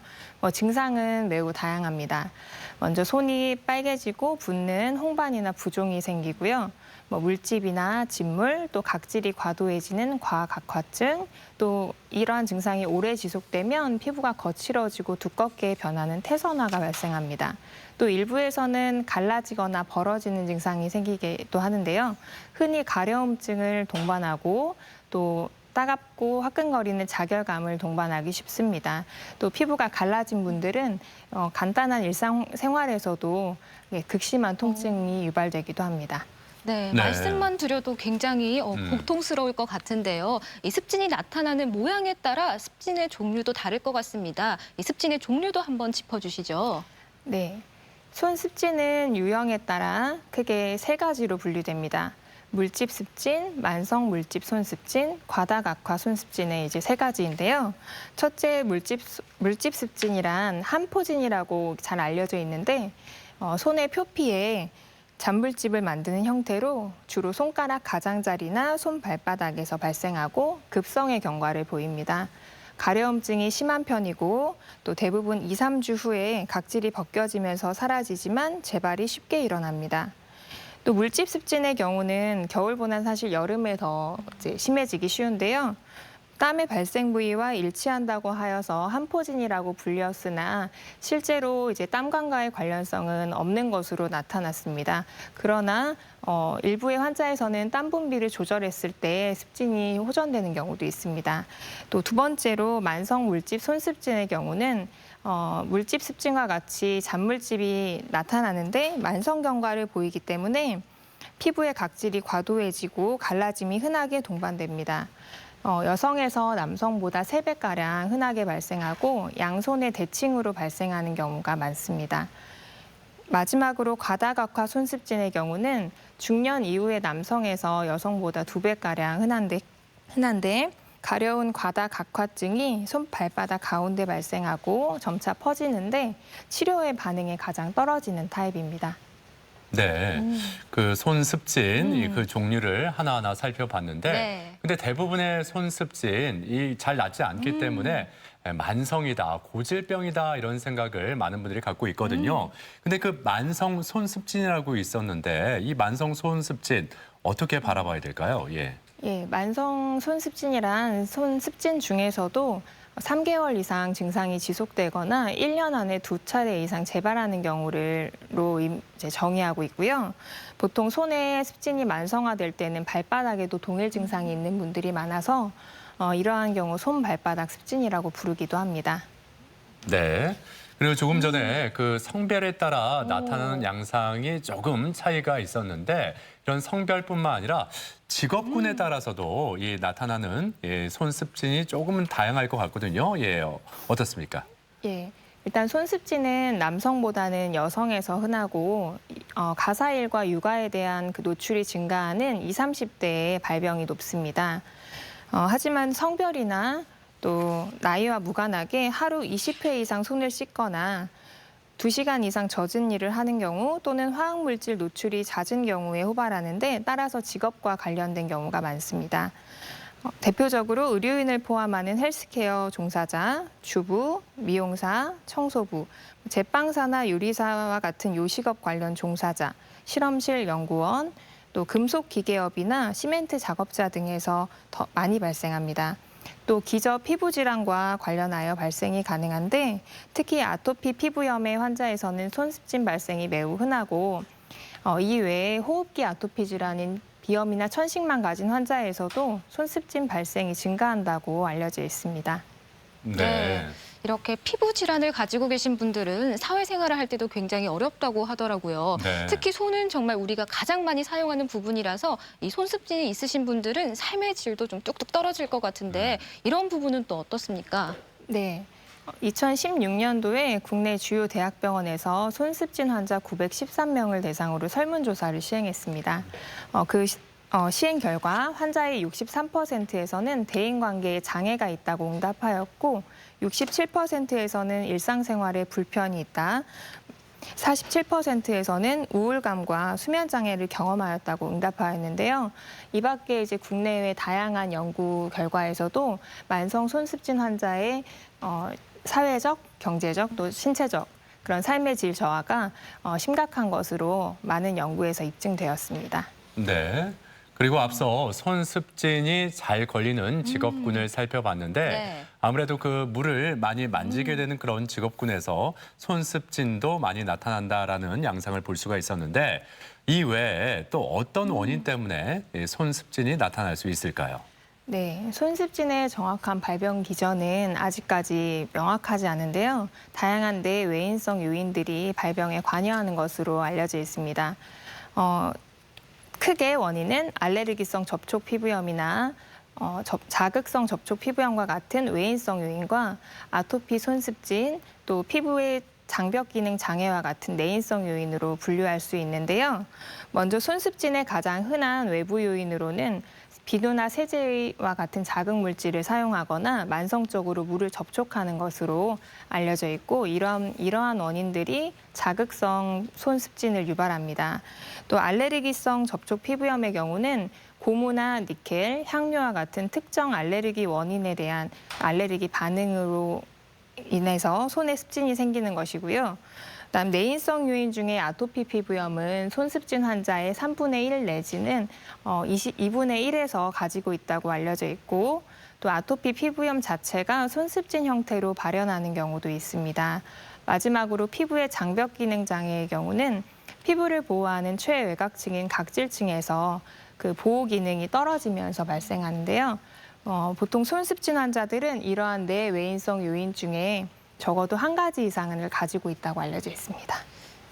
증상은 매우 다양합니다. 먼저 손이 빨개지고 붓는 홍반이나 부종이 생기고요. 물집이나 진물, 또 각질이 과도해지는 과각화증, 또 이러한 증상이 오래 지속되면 피부가 거칠어지고 두껍게 변하는 태선화가 발생합니다. 또 일부에서는 갈라지거나 벌어지는 증상이 생기기도 하는데요. 흔히 가려움증을 동반하고 또 따갑고 화끈거리는 자결감을 동반하기 쉽습니다. 또 피부가 갈라진 분들은 간단한 일상생활에서도 극심한 통증이 유발되기도 합니다. 네, 네. 말씀만 드려도 굉장히 고통스러울 것 같은데요. 이 습진이 나타나는 모양에 따라 습진의 종류도 다를 것 같습니다. 이 습진의 종류도 한번 짚어주시죠. 네, 손습진은 유형에 따라 크게 세 가지로 분류됩니다. 물집 습진, 만성 물집 손습진, 과다각화 손습진의 이제 세 가지인데요. 첫째 물집 습진이란 한포진이라고 잘 알려져 있는데 손의 표피에 잔물집을 만드는 형태로 주로 손가락 가장자리나 손 발바닥에서 발생하고 급성의 경과를 보입니다. 가려움증이 심한 편이고 또 대부분 2, 3주 후에 각질이 벗겨지면서 사라지지만 재발이 쉽게 일어납니다. 또 물집 습진의 경우는 겨울보다는 사실 여름에 더 심해지기 쉬운데요. 땀의 발생 부위와 일치한다고 하여서 한포진이라고 불렸으나 실제로 이제 땀관과의 관련성은 없는 것으로 나타났습니다. 그러나 일부의 환자에서는 땀 분비를 조절했을 때 습진이 호전되는 경우도 있습니다. 또 두 번째로 만성 물집 손습진의 경우는 물집 습진과 같이 잔물집이 나타나는데 만성 경과를 보이기 때문에 피부의 각질이 과도해지고 갈라짐이 흔하게 동반됩니다. 여성에서 남성보다 3배가량 흔하게 발생하고 양손의 대칭으로 발생하는 경우가 많습니다. 마지막으로 과다각화 손습진의 경우는 중년 이후의 남성에서 여성보다 2배가량 흔한데 가려운 과다각화증이 손 발바닥 가운데 발생하고 점차 퍼지는데 치료의 반응이 가장 떨어지는 타입입니다. 네, 그 손습진 그 종류를 하나하나 살펴봤는데, 네. 근데 대부분의 손습진이 잘 낫지 않기 때문에 만성이다, 고질병이다 이런 생각을 많은 분들이 갖고 있거든요. 근데 그 만성 손습진이라고 있었는데 이 만성 손습진 어떻게 바라봐야 될까요? 예. 예, 만성 손습진이란 손습진 중에서도 3개월 이상 증상이 지속되거나 1년 안에 2차례 이상 재발하는 경우로 이제 정의하고 있고요. 보통 손의 습진이 만성화될 때는 발바닥에도 동일 증상이 있는 분들이 많아서 이러한 경우 손 발바닥 습진이라고 부르기도 합니다. 네. 그리고 조금 전에 그 성별에 따라 나타나는 양상이 조금 차이가 있었는데 이런 성별뿐만 아니라 직업군에 따라서도 이 나타나는 손습진이 조금은 다양할 것 같거든요. 예, 어떻습니까? 예. 일단 손습진은 남성보다는 여성에서 흔하고 가사일과 육아에 대한 그 노출이 증가하는 20, 30대의 발병이 높습니다. 하지만 성별이나 또 나이와 무관하게 하루 20회 이상 손을 씻거나 2시간 이상 젖은 일을 하는 경우 또는 화학물질 노출이 잦은 경우에 호발하는데 따라서 직업과 관련된 경우가 많습니다. 대표적으로 의료인을 포함하는 헬스케어 종사자, 주부, 미용사, 청소부, 제빵사나 요리사와 같은 요식업 관련 종사자, 실험실 연구원, 또 금속기계업이나 시멘트 작업자 등에서 더 많이 발생합니다. 또 기저 피부 질환과 관련하여 발생이 가능한데 특히 아토피 피부염의 환자에서는 손습진 발생이 매우 흔하고 이 외에 호흡기 아토피 질환인 비염이나 천식만 가진 환자에서도 손습진 발생이 증가한다고 알려져 있습니다. 네. 이렇게 피부 질환을 가지고 계신 분들은 사회생활을 할 때도 굉장히 어렵다고 하더라고요. 네. 특히 손은 정말 우리가 가장 많이 사용하는 부분이라서 이 손습진이 있으신 분들은 삶의 질도 좀 뚝뚝 떨어질 것 같은데 이런 부분은 또 어떻습니까? 네. 2016년도에 국내 주요 대학병원에서 손습진 환자 913명을 대상으로 설문조사를 시행했습니다. 시행 결과 환자의 63%에서는 대인관계에 장애가 있다고 응답하였고 67%에서는 일상생활에 불편이 있다. 47%에서는 우울감과 수면 장애를 경험하였다고 응답하였는데요. 이 밖에 이제 국내외 다양한 연구 결과에서도 만성 손습진 환자의 사회적, 경제적, 또 신체적 그런 삶의 질 저하가 심각한 것으로 많은 연구에서 입증되었습니다. 네. 그리고 앞서 손습진이 잘 걸리는 직업군을 살펴봤는데 네. 아무래도 그 물을 많이 만지게 되는 그런 직업군에서 손습진도 많이 나타난다라는 양상을 볼 수가 있었는데 이 외에 또 어떤 원인 때문에 이 손습진이 나타날 수 있을까요? 네, 손습진의 정확한 발병 기전은 아직까지 명확하지 않은데요. 다양한 내외인성 요인들이 발병에 관여하는 것으로 알려져 있습니다. 크게 원인은 알레르기성 접촉 피부염이나 자극성 접촉 피부염과 같은 외인성 요인과 아토피 손습진, 또 피부의 장벽 기능 장애와 같은 내인성 요인으로 분류할 수 있는데요. 먼저 손습진의 가장 흔한 외부 요인으로는 비누나 세제와 같은 자극 물질을 사용하거나 만성적으로 물을 접촉하는 것으로 알려져 있고 이러한 원인들이 자극성 손습진을 유발합니다. 또 알레르기성 접촉 피부염의 경우는 고무나 니켈, 향료와 같은 특정 알레르기 원인에 대한 알레르기 반응으로 인해서 손에 습진이 생기는 것이고요. 그다음 내인성 요인 중에 아토피 피부염은 손습진 환자의 3분의 1 내지는 2분의 1에서 가지고 있다고 알려져 있고 또 아토피 피부염 자체가 손습진 형태로 발현하는 경우도 있습니다. 마지막으로 피부의 장벽 기능 장애의 경우는 피부를 보호하는 최외곽층인 각질층에서 그 보호 기능이 떨어지면서 발생하는데요. 보통 손습진 환자들은 이러한 내외인성 요인 중에 적어도 한 가지 이상을 가지고 있다고 알려져 있습니다.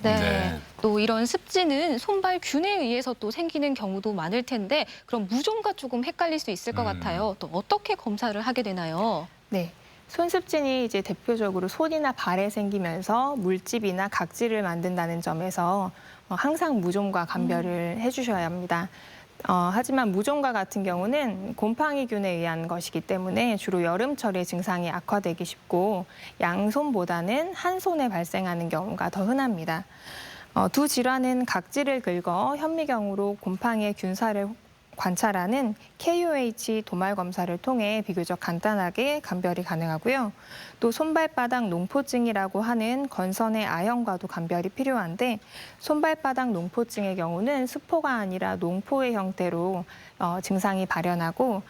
네. 또 이런 습진은 손발균에 의해서 또 생기는 경우도 많을 텐데 그럼 무좀과 조금 헷갈릴 수 있을 것 같아요. 또 어떻게 검사를 하게 되나요? 네. 손습진이 이제 대표적으로 손이나 발에 생기면서 물집이나 각질을 만든다는 점에서 항상 무좀과 감별을 해주셔야 합니다. 하지만 무좀과 같은 경우는 곰팡이균에 의한 것이기 때문에 주로 여름철에 증상이 악화되기 쉽고 양손보다는 한 손에 발생하는 경우가 더 흔합니다. 두 질환은 각질을 긁어 현미경으로 곰팡이의 균사를 관찰하는 KOH 도말 검사를 통해 비교적 간단하게 감별이 가능하고요. 또 손발바닥 농포증이라고 하는 건선의 아형과도 감별이 필요한데 손발바닥 농포증의 경우는 수포가 아니라 농포의 형태로 증상이 발현하고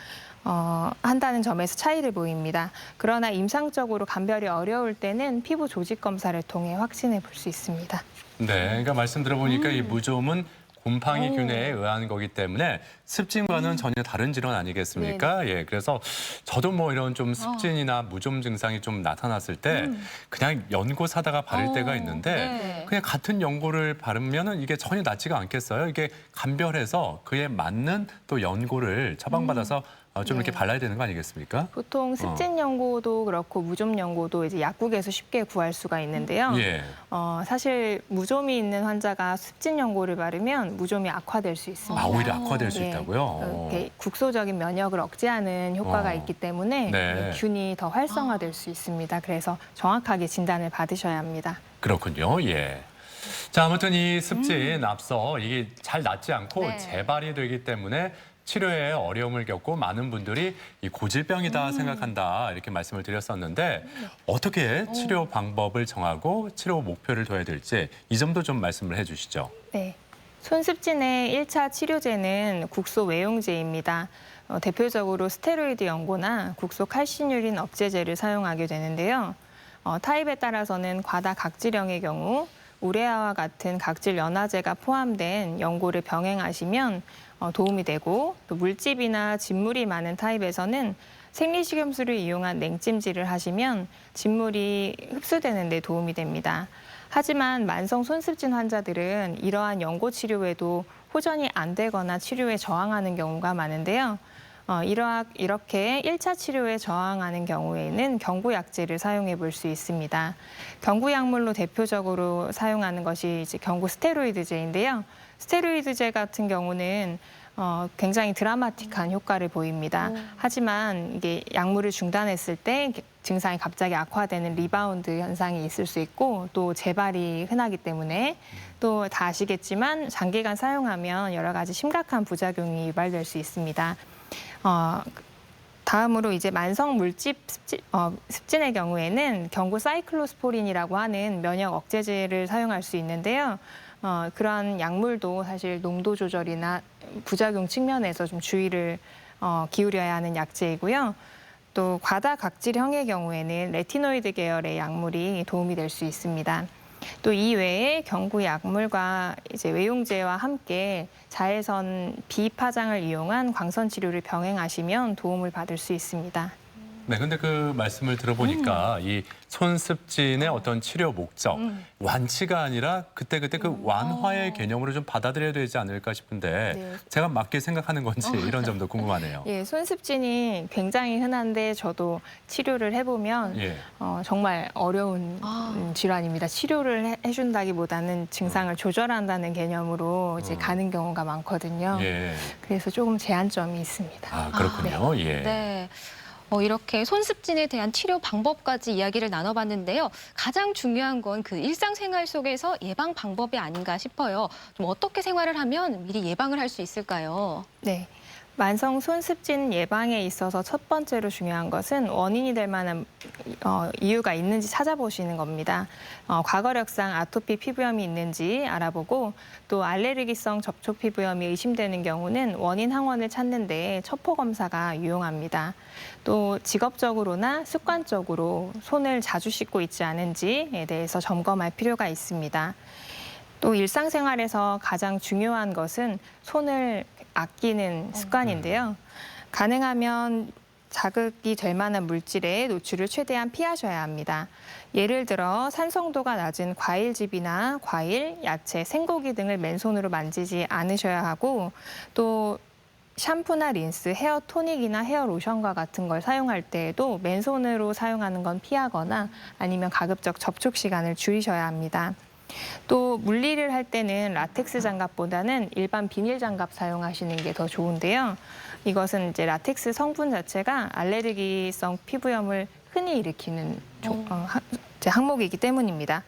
한다는 점에서 차이를 보입니다. 그러나 임상적으로 감별이 어려울 때는 피부 조직 검사를 통해 확진해 볼 수 있습니다. 네, 그러니까 말씀 들어보니까 이 무좀은 곰팡이균에 의한 거기 때문에 습진과는 전혀 다른 질환 아니겠습니까? 예, 그래서 저도 뭐 이런 좀 습진이나 무좀 증상이 좀 나타났을 때 그냥 연고 사다가 바를 때가 있는데 그냥 같은 연고를 바르면은 이게 전혀 낫지가 않겠어요. 이게 감별해서 그에 맞는 또 연고를 처방받아서 좀 이렇게 발라야 되는 거 아니겠습니까? 보통 습진 연고도 그렇고 무좀 연고도 이제 약국에서 쉽게 구할 수가 있는데요. 예. 사실 무좀이 있는 환자가 습진 연고를 바르면 무좀이 악화될 수 있습니다. 아, 오히려 악화될 수 있다고요? 이렇게 국소적인 면역을 억제하는 효과가 있기 때문에 네. 균이 더 활성화될 수 있습니다. 그래서 정확하게 진단을 받으셔야 합니다. 그렇군요. 예. 자, 아무튼 이 습진 앞서 이게 잘 낫지 않고 네. 재발이 되기 때문에 치료에 어려움을 겪고 많은 분들이 이 고질병이다 생각한다 이렇게 말씀을 드렸었는데 어떻게 치료 방법을 정하고 치료 목표를 둬야 될지 이 점도 좀 말씀을 해주시죠. 네. 손습진의 1차 치료제는 국소 외용제입니다. 대표적으로 스테로이드 연고나 국소 칼시뉴린 억제제를 사용하게 되는데요. 타입에 따라서는 과다 각질형의 경우 우레아와 같은 각질 연화제가 포함된 연고를 병행하시면 도움이 되고 또 물집이나 진물이 많은 타입에서는 생리식염수를 이용한 냉찜질을 하시면 진물이 흡수되는 데 도움이 됩니다. 하지만 만성 손습진 환자들은 이러한 연고 치료에도 호전이 안 되거나 치료에 저항하는 경우가 많은데요. 이렇게 1차 치료에 저항하는 경우에는 경구약제를 사용해 볼 수 있습니다. 경구약물로 대표적으로 사용하는 것이 이제 경구 스테로이드제인데요. 스테로이드제 같은 경우는 굉장히 드라마틱한 효과를 보입니다. 하지만 이게 약물을 중단했을 때 증상이 갑자기 악화되는 리바운드 현상이 있을 수 있고 또 재발이 흔하기 때문에 또 다 아시겠지만 장기간 사용하면 여러 가지 심각한 부작용이 유발될 수 있습니다. 다음으로 이제 만성 물집 습진의 경우에는 경구 사이클로스포린이라고 하는 면역 억제제를 사용할 수 있는데요. 그러한 약물도 사실 농도 조절이나 부작용 측면에서 좀 주의를 기울여야 하는 약제이고요. 또 과다각질형의 경우에는 레티노이드 계열의 약물이 도움이 될 수 있습니다. 또 이 외에 경구 약물과 이제 외용제와 함께 자외선 비파장을 이용한 광선 치료를 병행하시면 도움을 받을 수 있습니다. 네, 근데 그 말씀을 들어보니까 이 손습진의 어떤 치료 목적, 완치가 아니라 그때그때 그 완화의 개념으로 좀 받아들여야 되지 않을까 싶은데 네. 제가 맞게 생각하는 건지 이런 점도 궁금하네요. 예, 손습진이 굉장히 흔한데 저도 치료를 해보면 예. 정말 어려운 질환입니다. 치료를 해준다기보다는 증상을 조절한다는 개념으로 이제 가는 경우가 많거든요. 예. 그래서 조금 제한점이 있습니다. 아, 그렇군요. 예. 네. 이렇게 손습진에 대한 치료 방법까지 이야기를 나눠봤는데요. 가장 중요한 건 그 일상생활 속에서 예방 방법이 아닌가 싶어요. 좀 어떻게 생활을 하면 미리 예방을 할 수 있을까요? 네. 만성 손습진 예방에 있어서 첫 번째로 중요한 것은 원인이 될 만한 이유가 있는지 찾아보시는 겁니다. 과거력상 아토피 피부염이 있는지 알아보고 또 알레르기성 접촉 피부염이 의심되는 경우는 원인 항원을 찾는 데 첩보 검사가 유용합니다. 또 직업적으로나 습관적으로 손을 자주 씻고 있지 않은지에 대해서 점검할 필요가 있습니다. 또 일상생활에서 가장 중요한 것은 손을 아끼는 습관인데요. 가능하면 자극이 될 만한 물질에 노출을 최대한 피하셔야 합니다. 예를 들어 산성도가 낮은 과일즙이나 과일, 야채, 생고기 등을 맨손으로 만지지 않으셔야 하고 또 샴푸나 린스, 헤어 토닉이나 헤어 로션과 같은 걸 사용할 때에도 맨손으로 사용하는 건 피하거나 아니면 가급적 접촉 시간을 줄이셔야 합니다. 또 물리를 할 때는 라텍스 장갑보다는 일반 비닐 장갑 사용하시는 게 더 좋은데요. 이것은 이제 라텍스 성분 자체가 알레르기성 피부염을 흔히 일으키는 항목이기 때문입니다.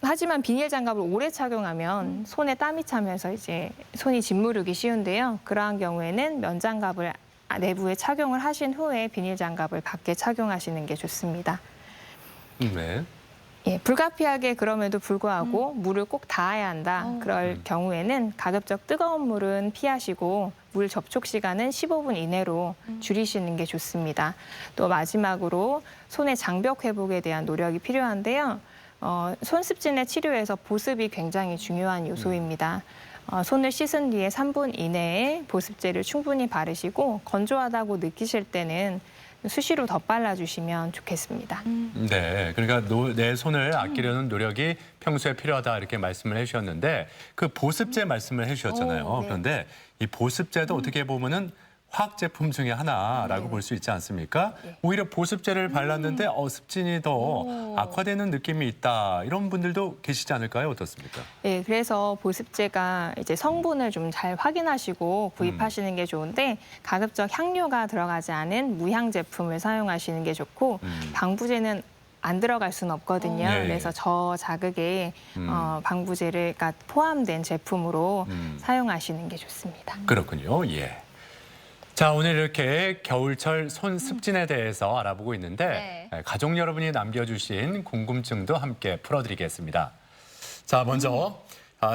하지만 비닐 장갑을 오래 착용하면 손에 땀이 차면서 이제 손이 짓무르기 쉬운데요. 그러한 경우에는 면장갑을 내부에 착용을 하신 후에 비닐 장갑을 밖에 착용하시는 게 좋습니다. 네. 예, 불가피하게 그럼에도 불구하고 물을 꼭 닿아야 한다. 그럴 경우에는 가급적 뜨거운 물은 피하시고 물 접촉 시간은 15분 이내로 줄이시는 게 좋습니다. 또 마지막으로 손의 장벽 회복에 대한 노력이 필요한데요. 손습진의 치료에서 보습이 굉장히 중요한 요소입니다. 손을 씻은 뒤에 3분 이내에 보습제를 충분히 바르시고 건조하다고 느끼실 때는 수시로 덧발라주시면 좋겠습니다. 네, 그러니까 내 손을 아끼려는 노력이 평소에 필요하다 이렇게 말씀을 해주셨는데 그 보습제 말씀을 해주셨잖아요. 네. 그런데 이 보습제도 어떻게 보면은 화학 제품 중에 하나라고 볼 수 있지 않습니까? 오히려 보습제를 발랐는데 습진이 더 악화되는 느낌이 있다. 이런 분들도 계시지 않을까요? 어떻습니까? 네, 그래서 보습제가 이제 성분을 좀 잘 확인하시고 구입하시는 게 좋은데 가급적 향료가 들어가지 않은 무향 제품을 사용하시는 게 좋고 방부제는 안 들어갈 수는 없거든요. 네. 그래서 저자극에 방부제가 포함된 제품으로 사용하시는 게 좋습니다. 그렇군요. 예. 자, 오늘 이렇게 겨울철 손습진에 대해서 알아보고 있는데 가족 여러분이 남겨주신 궁금증도 함께 풀어드리겠습니다. 자, 먼저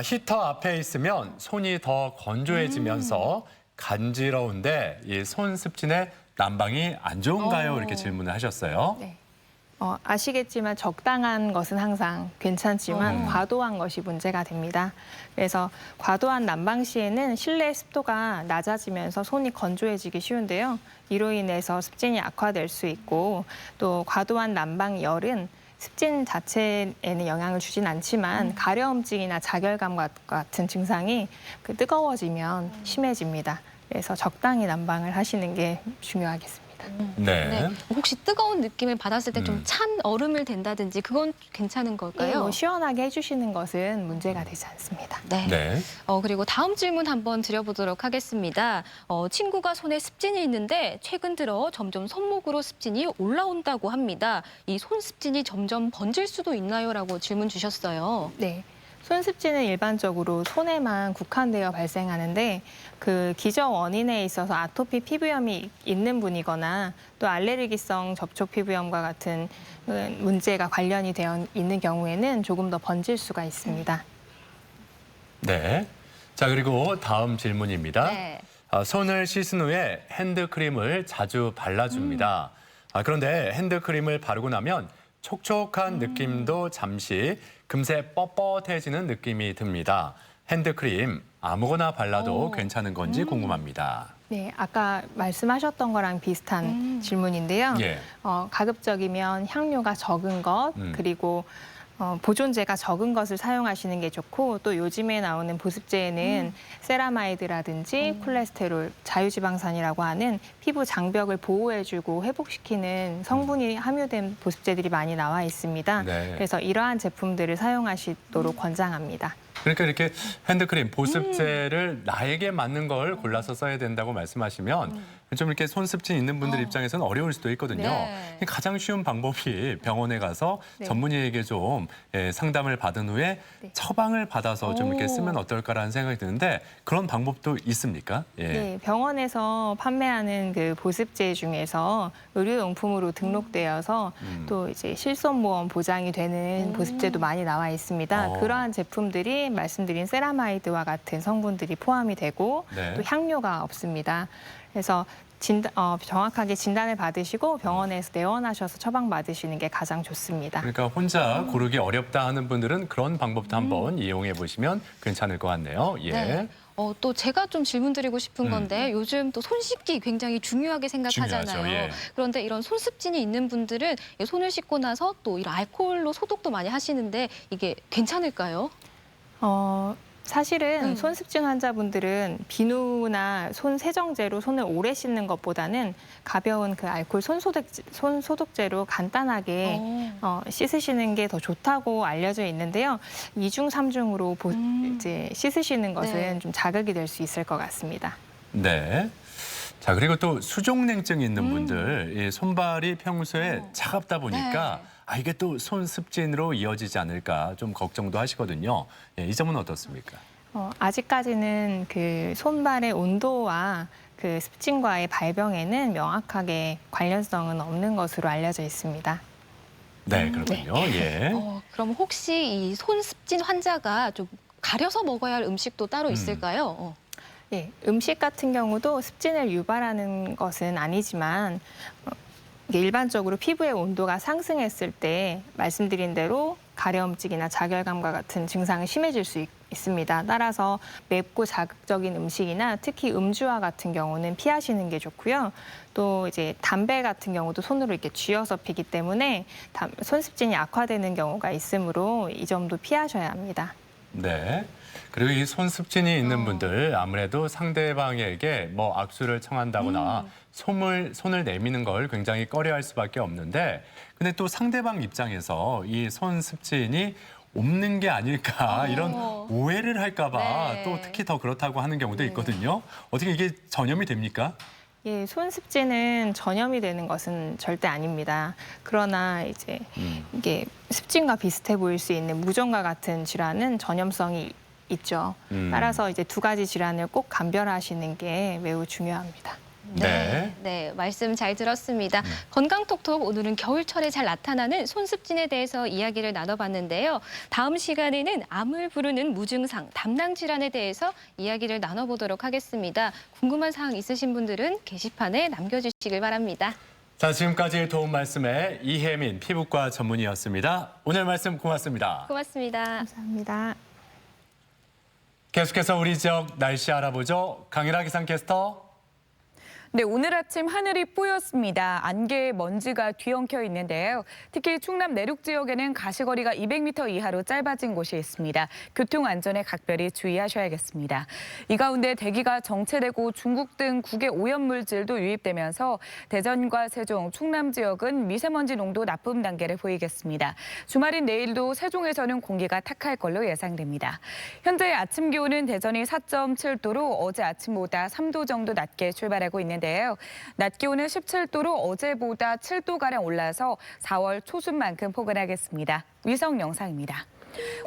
히터 앞에 있으면 손이 더 건조해지면서 간지러운데 이 손습진에 난방이 안 좋은가요? 이렇게 질문을 하셨어요. 네. 아시겠지만 적당한 것은 항상 괜찮지만 과도한 것이 문제가 됩니다. 그래서 과도한 난방 시에는 실내 습도가 낮아지면서 손이 건조해지기 쉬운데요. 이로 인해서 습진이 악화될 수 있고 또 과도한 난방 열은 습진 자체에는 영향을 주진 않지만 가려움증이나 자결감 같은 증상이 뜨거워지면 심해집니다. 그래서 적당히 난방을 하시는 게 중요하겠습니다. 네. 혹시 뜨거운 느낌을 받았을 때 좀 찬 얼음을 댄다든지 그건 괜찮은 걸까요? 뭐 시원하게 해주시는 것은 문제가 되지 않습니다. 네. 그리고 다음 질문 한번 드려보도록 하겠습니다. 친구가 손에 습진이 있는데 최근 들어 점점 손목으로 습진이 올라온다고 합니다. 이 손 습진이 점점 번질 수도 있나요? 라고 질문 주셨어요. 네. 손습진은 일반적으로 손에만 국한되어 발생하는데 그 기저 원인에 있어서 아토피 피부염이 있는 분이거나 또 알레르기성 접촉 피부염과 같은 문제가 관련이 되어 있는 경우에는 조금 더 번질 수가 있습니다. 네. 자, 그리고 다음 질문입니다. 네. 손을 씻은 후에 핸드크림을 자주 발라줍니다. 그런데 핸드크림을 바르고 나면 촉촉한 느낌도 잠시 금세 뻣뻣해지는 느낌이 듭니다. 핸드크림 아무거나 발라도 괜찮은 건지 궁금합니다. 네, 아까 말씀하셨던 거랑 비슷한 질문인데요. 예. 가급적이면 향료가 적은 것, 그리고 보존제가 적은 것을 사용하시는 게 좋고 또 요즘에 나오는 보습제에는 세라마이드라든지 콜레스테롤, 자유지방산이라고 하는 피부 장벽을 보호해주고 회복시키는 성분이 함유된 보습제들이 많이 나와 있습니다. 네. 그래서 이러한 제품들을 사용하시도록 권장합니다. 그러니까 이렇게 핸드크림, 보습제를 나에게 맞는 걸 골라서 써야 된다고 말씀하시면 좀 이렇게 손습진 있는 분들 입장에서는 어려울 수도 있거든요. 네. 가장 쉬운 방법이 병원에 가서 네. 전문의에게 좀 상담을 받은 후에 처방을 받아서 좀 이렇게 쓰면 어떨까라는 생각이 드는데 그런 방법도 있습니까? 예. 네, 병원에서 판매하는 그 보습제 중에서 의료용품으로 등록되어서 또 이제 실손보험 보장이 되는 보습제도 많이 나와 있습니다. 그러한 제품들이 말씀드린 세라마이드와 같은 성분들이 포함이 되고 네. 또 향료가 없습니다. 그래서 정확하게 진단을 받으시고 병원에서 내원하셔서 처방받으시는 게 가장 좋습니다. 그러니까 혼자 고르기 어렵다 하는 분들은 그런 방법도 한번 이용해 보시면 괜찮을 것 같네요. 예. 네. 또 제가 좀 질문 드리고 싶은 건데 요즘 또 손 씻기 굉장히 중요하게 생각하잖아요. 중요하죠, 예. 그런데 이런 손 습진이 있는 분들은 손을 씻고 나서 또 이런 알코올로 소독도 많이 하시는데 이게 괜찮을까요? 사실은 손습진 환자분들은 비누나 손 세정제로 손을 오래 씻는 것보다는 가벼운 그 알코올 손 소독제로 간단하게 씻으시는 게 더 좋다고 알려져 있는데요. 2중, 3중으로 이제 씻으시는 것은 네. 좀 자극이 될 수 있을 것 같습니다. 네. 자, 그리고 또 수족냉증이 있는 분들, 이 손발이 평소에 차갑다 보니까 이게 또 손습진으로 이어지지 않을까 좀 걱정도 하시거든요. 예, 이 점은 어떻습니까? 아직까지는 그 손발의 온도와 그 습진과의 발병에는 명확하게 관련성은 없는 것으로 알려져 있습니다. 네, 그렇군요. 예. 그럼 혹시 이 손 습진 환자가 좀 가려서 먹어야 할 음식도 따로 있을까요? 예, 음식 같은 경우도 습진을 유발하는 것은 아니지만 이게 일반적으로 피부의 온도가 상승했을 때 말씀드린 대로 가려움증이나 자결감과 같은 증상이 심해질 수 있습니다. 따라서 맵고 자극적인 음식이나 특히 음주와 같은 경우는 피하시는 게 좋고요. 또 이제 담배 같은 경우도 손으로 이렇게 쥐어서 피기 때문에 손습진이 악화되는 경우가 있으므로 이 점도 피하셔야 합니다. 네. 그리고 이 손습진이 있는 분들 아무래도 상대방에게 뭐 악수를 청한다거나 손을 내미는 걸 굉장히 꺼려할 수밖에 없는데 근데 또 상대방 입장에서 이 손습진이 없는 게 아닐까 이런 오해를 할까 봐 또 특히 더 그렇다고 하는 경우도 있거든요. 어떻게 이게 전염이 됩니까? 예, 손습진은 전염이 되는 것은 절대 아닙니다. 그러나 이제 이게 습진과 비슷해 보일 수 있는 무좀과 같은 질환은 전염성이 있죠. 따라서 이제 두 가지 질환을 꼭 감별하시는 게 매우 중요합니다. 네, 말씀 잘 들었습니다. 건강톡톡 오늘은 겨울철에 잘 나타나는 손습진에 대해서 이야기를 나눠봤는데요. 다음 시간에는 암을 부르는 무증상, 담낭 질환에 대해서 이야기를 나눠보도록 하겠습니다. 궁금한 사항 있으신 분들은 게시판에 남겨주시길 바랍니다. 자, 지금까지 도움 말씀에 이혜민 피부과 전문의였습니다. 오늘 말씀 고맙습니다. 고맙습니다. 감사합니다. 계속해서 우리 지역 날씨 알아보죠. 강일아 기상캐스터. 네, 오늘 아침 하늘이 뿌였습니다. 안개에 먼지가 뒤엉켜 있는데요. 특히 충남 내륙 지역에는 가시거리가 200m 이하로 짧아진 곳이 있습니다. 교통 안전에 각별히 주의하셔야겠습니다. 이 가운데 대기가 정체되고 중국 등 국외 오염물질도 유입되면서 대전과 세종, 충남 지역은 미세먼지 농도 나쁨 단계를 보이겠습니다. 주말인 내일도 세종에서는 공기가 탁할 걸로 예상됩니다. 현재 아침 기온은 대전이 4.7도로 어제 아침보다 3도 정도 낮게 출발하고 있는데요. 낮 기온은 17도로 어제보다 7도가량 올라서 4월 초순만큼 포근하겠습니다. 위성 영상입니다.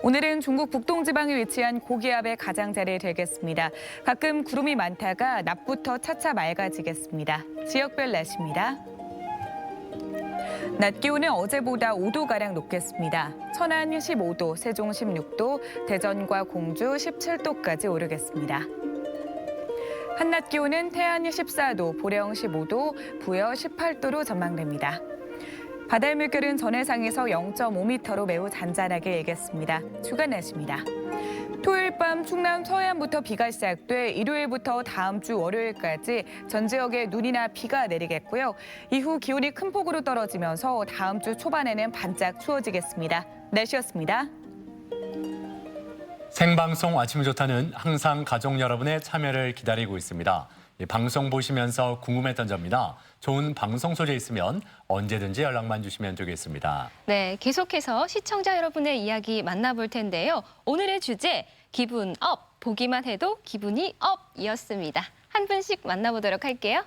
오늘은 중국 북동지방에 위치한 고기압의 가장자리에 들겠습니다. 가끔 구름이 많다가 낮부터 차차 맑아지겠습니다. 지역별 날씨입니다. 낮 기온은 어제보다 5도가량 높겠습니다. 천안 15도, 세종 16도, 대전과 공주 17도까지 오르겠습니다. 한낮 기온은 태안 14도, 보령 15도, 부여 18도로 전망됩니다. 바다의 물결은 전해상에서 0.5m로 매우 잔잔하게 일겠습니다. 주간 날씨입니다. 토요일 밤 충남 서해안부터 비가 시작돼 일요일부터 다음 주 월요일까지 전 지역에 눈이나 비가 내리겠고요. 이후 기온이 큰 폭으로 떨어지면서 다음 주 초반에는 반짝 추워지겠습니다. 날씨였습니다. 생방송 아침이 좋다는 항상 가족 여러분의 참여를 기다리고 있습니다. 방송 보시면서 궁금했던 점이나 좋은 방송 소재 있으면 언제든지 연락만 주시면 되겠습니다. 네, 계속해서 시청자 여러분의 이야기 만나볼 텐데요. 오늘의 주제, 기분 업, 보기만 해도 기분이 업이었습니다. 한 분씩 만나보도록 할게요.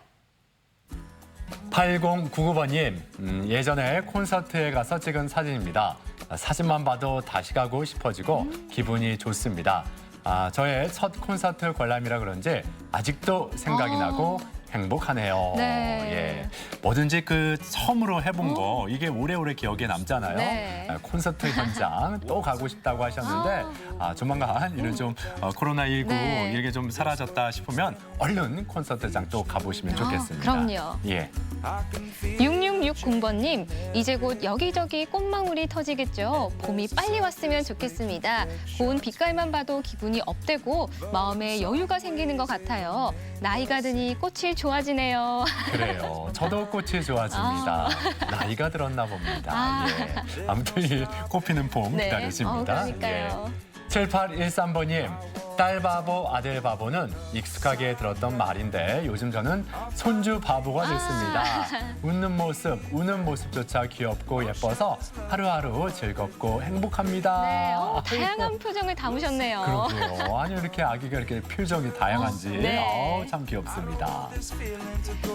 8099번님, 예전에 콘서트에 가서 찍은 사진입니다. 사진만 봐도 다시 가고 싶어지고 기분이 좋습니다. 저의 첫 콘서트 관람이라 그런지 아직도 생각이 나고 행복하네요. 네. 예. 뭐든지 그 처음으로 해본 거 이게 오래오래 기억에 남잖아요. 네. 콘서트 현장 또 가고 싶다고 하셨는데 조만간 이런 좀 코로나19 네. 이렇게 좀 사라졌다 싶으면 얼른 콘서트장 또 가보시면 좋겠습니다. 그럼요. 예. 6660번님, 이제 곧 여기저기 꽃망울이 터지겠죠. 봄이 빨리 왔으면 좋겠습니다. 고운 빛깔만 봐도 기분이 업되고 마음에 여유가 생기는 것 같아요. 나이가 드니 꽃이 좋아지네요. 그래요. 저도 꽃이 좋아집니다. 나이가 들었나 봅니다. 예. 아무튼 이 꽃피는 봄 네. 기다려집니다. 그러니까요. 7813번님, 딸 바보, 아들 바보는 익숙하게 들었던 말인데 요즘 저는 손주 바보가 됐습니다. 웃는 모습, 우는 모습조차 귀엽고 예뻐서 하루하루 즐겁고 행복합니다. 네, 다양한 표정을 담으셨네요. 그러게요. 아니 이렇게 아기가 이렇게 표정이 다양한지 네. 참 귀엽습니다.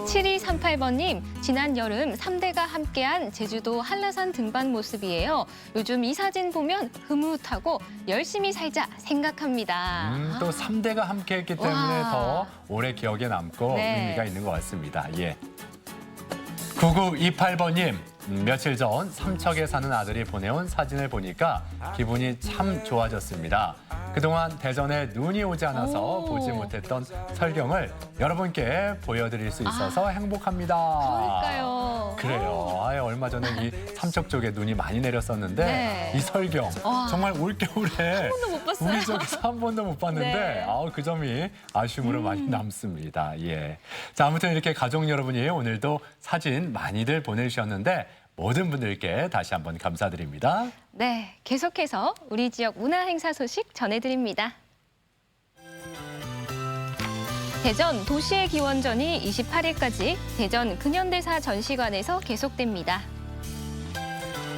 7238번님, 지난 여름 3대가 함께한 제주도 한라산 등반 모습이에요. 요즘 이 사진 보면 흐뭇하고 열심히 살자 생각합니다. 또 3대가 함께했기 때문에 와. 더 오래 기억에 남고 네. 의미가 있는 것 같습니다. 예. 9928번님, 며칠 전 삼척에 사는 아들이 보내온 사진을 보니까 기분이 참 좋아졌습니다. 그동안 대전에 눈이 오지 않아서 보지 못했던 설경을 여러분께 보여드릴 수 있어서 행복합니다. 그러니까요. 그래요. 얼마 전에 이 삼척 쪽에 눈이 많이 내렸었는데 네. 이 설경 와. 정말 올겨울에 한 번도 못 봤어요. 우리 쪽에서 한 번도 못 봤는데 네. 그 점이 아쉬움으로 많이 남습니다. 예. 자, 아무튼 이렇게 가족 여러분이 오늘도 사진 많이들 보내주셨는데 모든 분들께 다시 한번 감사드립니다. 네, 계속해서 우리 지역 문화 행사 소식 전해드립니다. 대전 도시의 기원전이 28일까지 대전 근현대사 전시관에서 계속됩니다.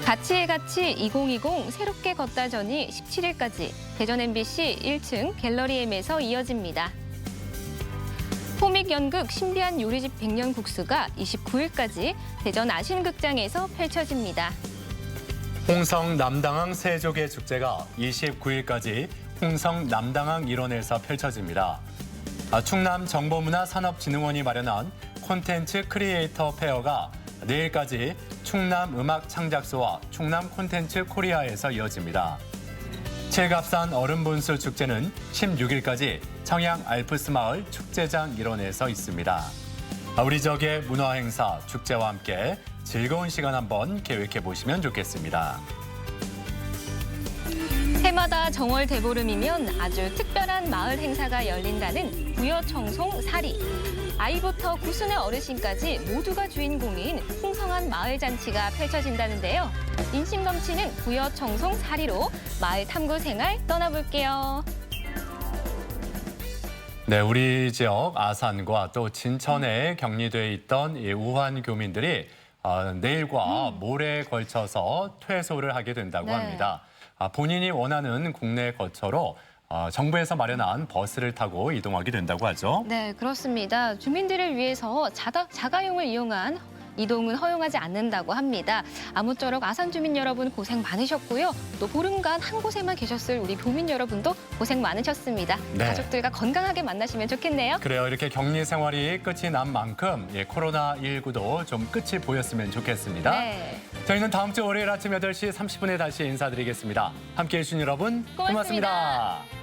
가치의 가치 2020 새롭게 걷다전이 17일까지 대전 MBC 1층 갤러리 M에서 이어집니다. 코믹 연극 신비한 요리집 백년국수가 29일까지 대전 아신극장에서 펼쳐집니다. 홍성 남당항 세조개 축제가 29일까지 홍성 남당항 일원에서 펼쳐집니다. 충남 정보문화산업진흥원이 마련한 콘텐츠 크리에이터 페어가 내일까지 충남 음악 창작소와 충남 콘텐츠 코리아에서 이어집니다. 칠갑산 얼음분수 축제는 16일까지 청양 알프스 마을 축제장 일원에서 있습니다. 우리 지역의 문화 행사, 축제와 함께 즐거운 시간 한번 계획해 보시면 좋겠습니다. 해마다 정월 대보름이면 아주 특별한 마을 행사가 열린다는 부여청송 사리. 아이부터 구순의 어르신까지 모두가 주인공인 풍성한 마을 잔치가 펼쳐진다는데요. 인심 넘치는 부여 청송 사리로 마을 탐구 생활 떠나볼게요. 네, 우리 지역 아산과 또 진천에 격리돼 있던 이 우한 교민들이 내일과 모레에 걸쳐서 퇴소를 하게 된다고 네. 합니다. 본인이 원하는 국내 거처로 정부에서 마련한 버스를 타고 이동하게 된다고 하죠. 네, 그렇습니다. 주민들을 위해서 자가용을 이용한 이동은 허용하지 않는다고 합니다. 아무쪼록 아산 주민 여러분 고생 많으셨고요. 또 보름간 한 곳에만 계셨을 우리 교민 여러분도 고생 많으셨습니다. 네. 가족들과 건강하게 만나시면 좋겠네요. 그래요. 이렇게 격리 생활이 끝이 난 만큼 코로나19도 좀 끝이 보였으면 좋겠습니다. 네. 저희는 다음 주 월요일 아침 8시 30분에 다시 인사드리겠습니다. 함께해 주신 여러분 고맙습니다. 고맙습니다.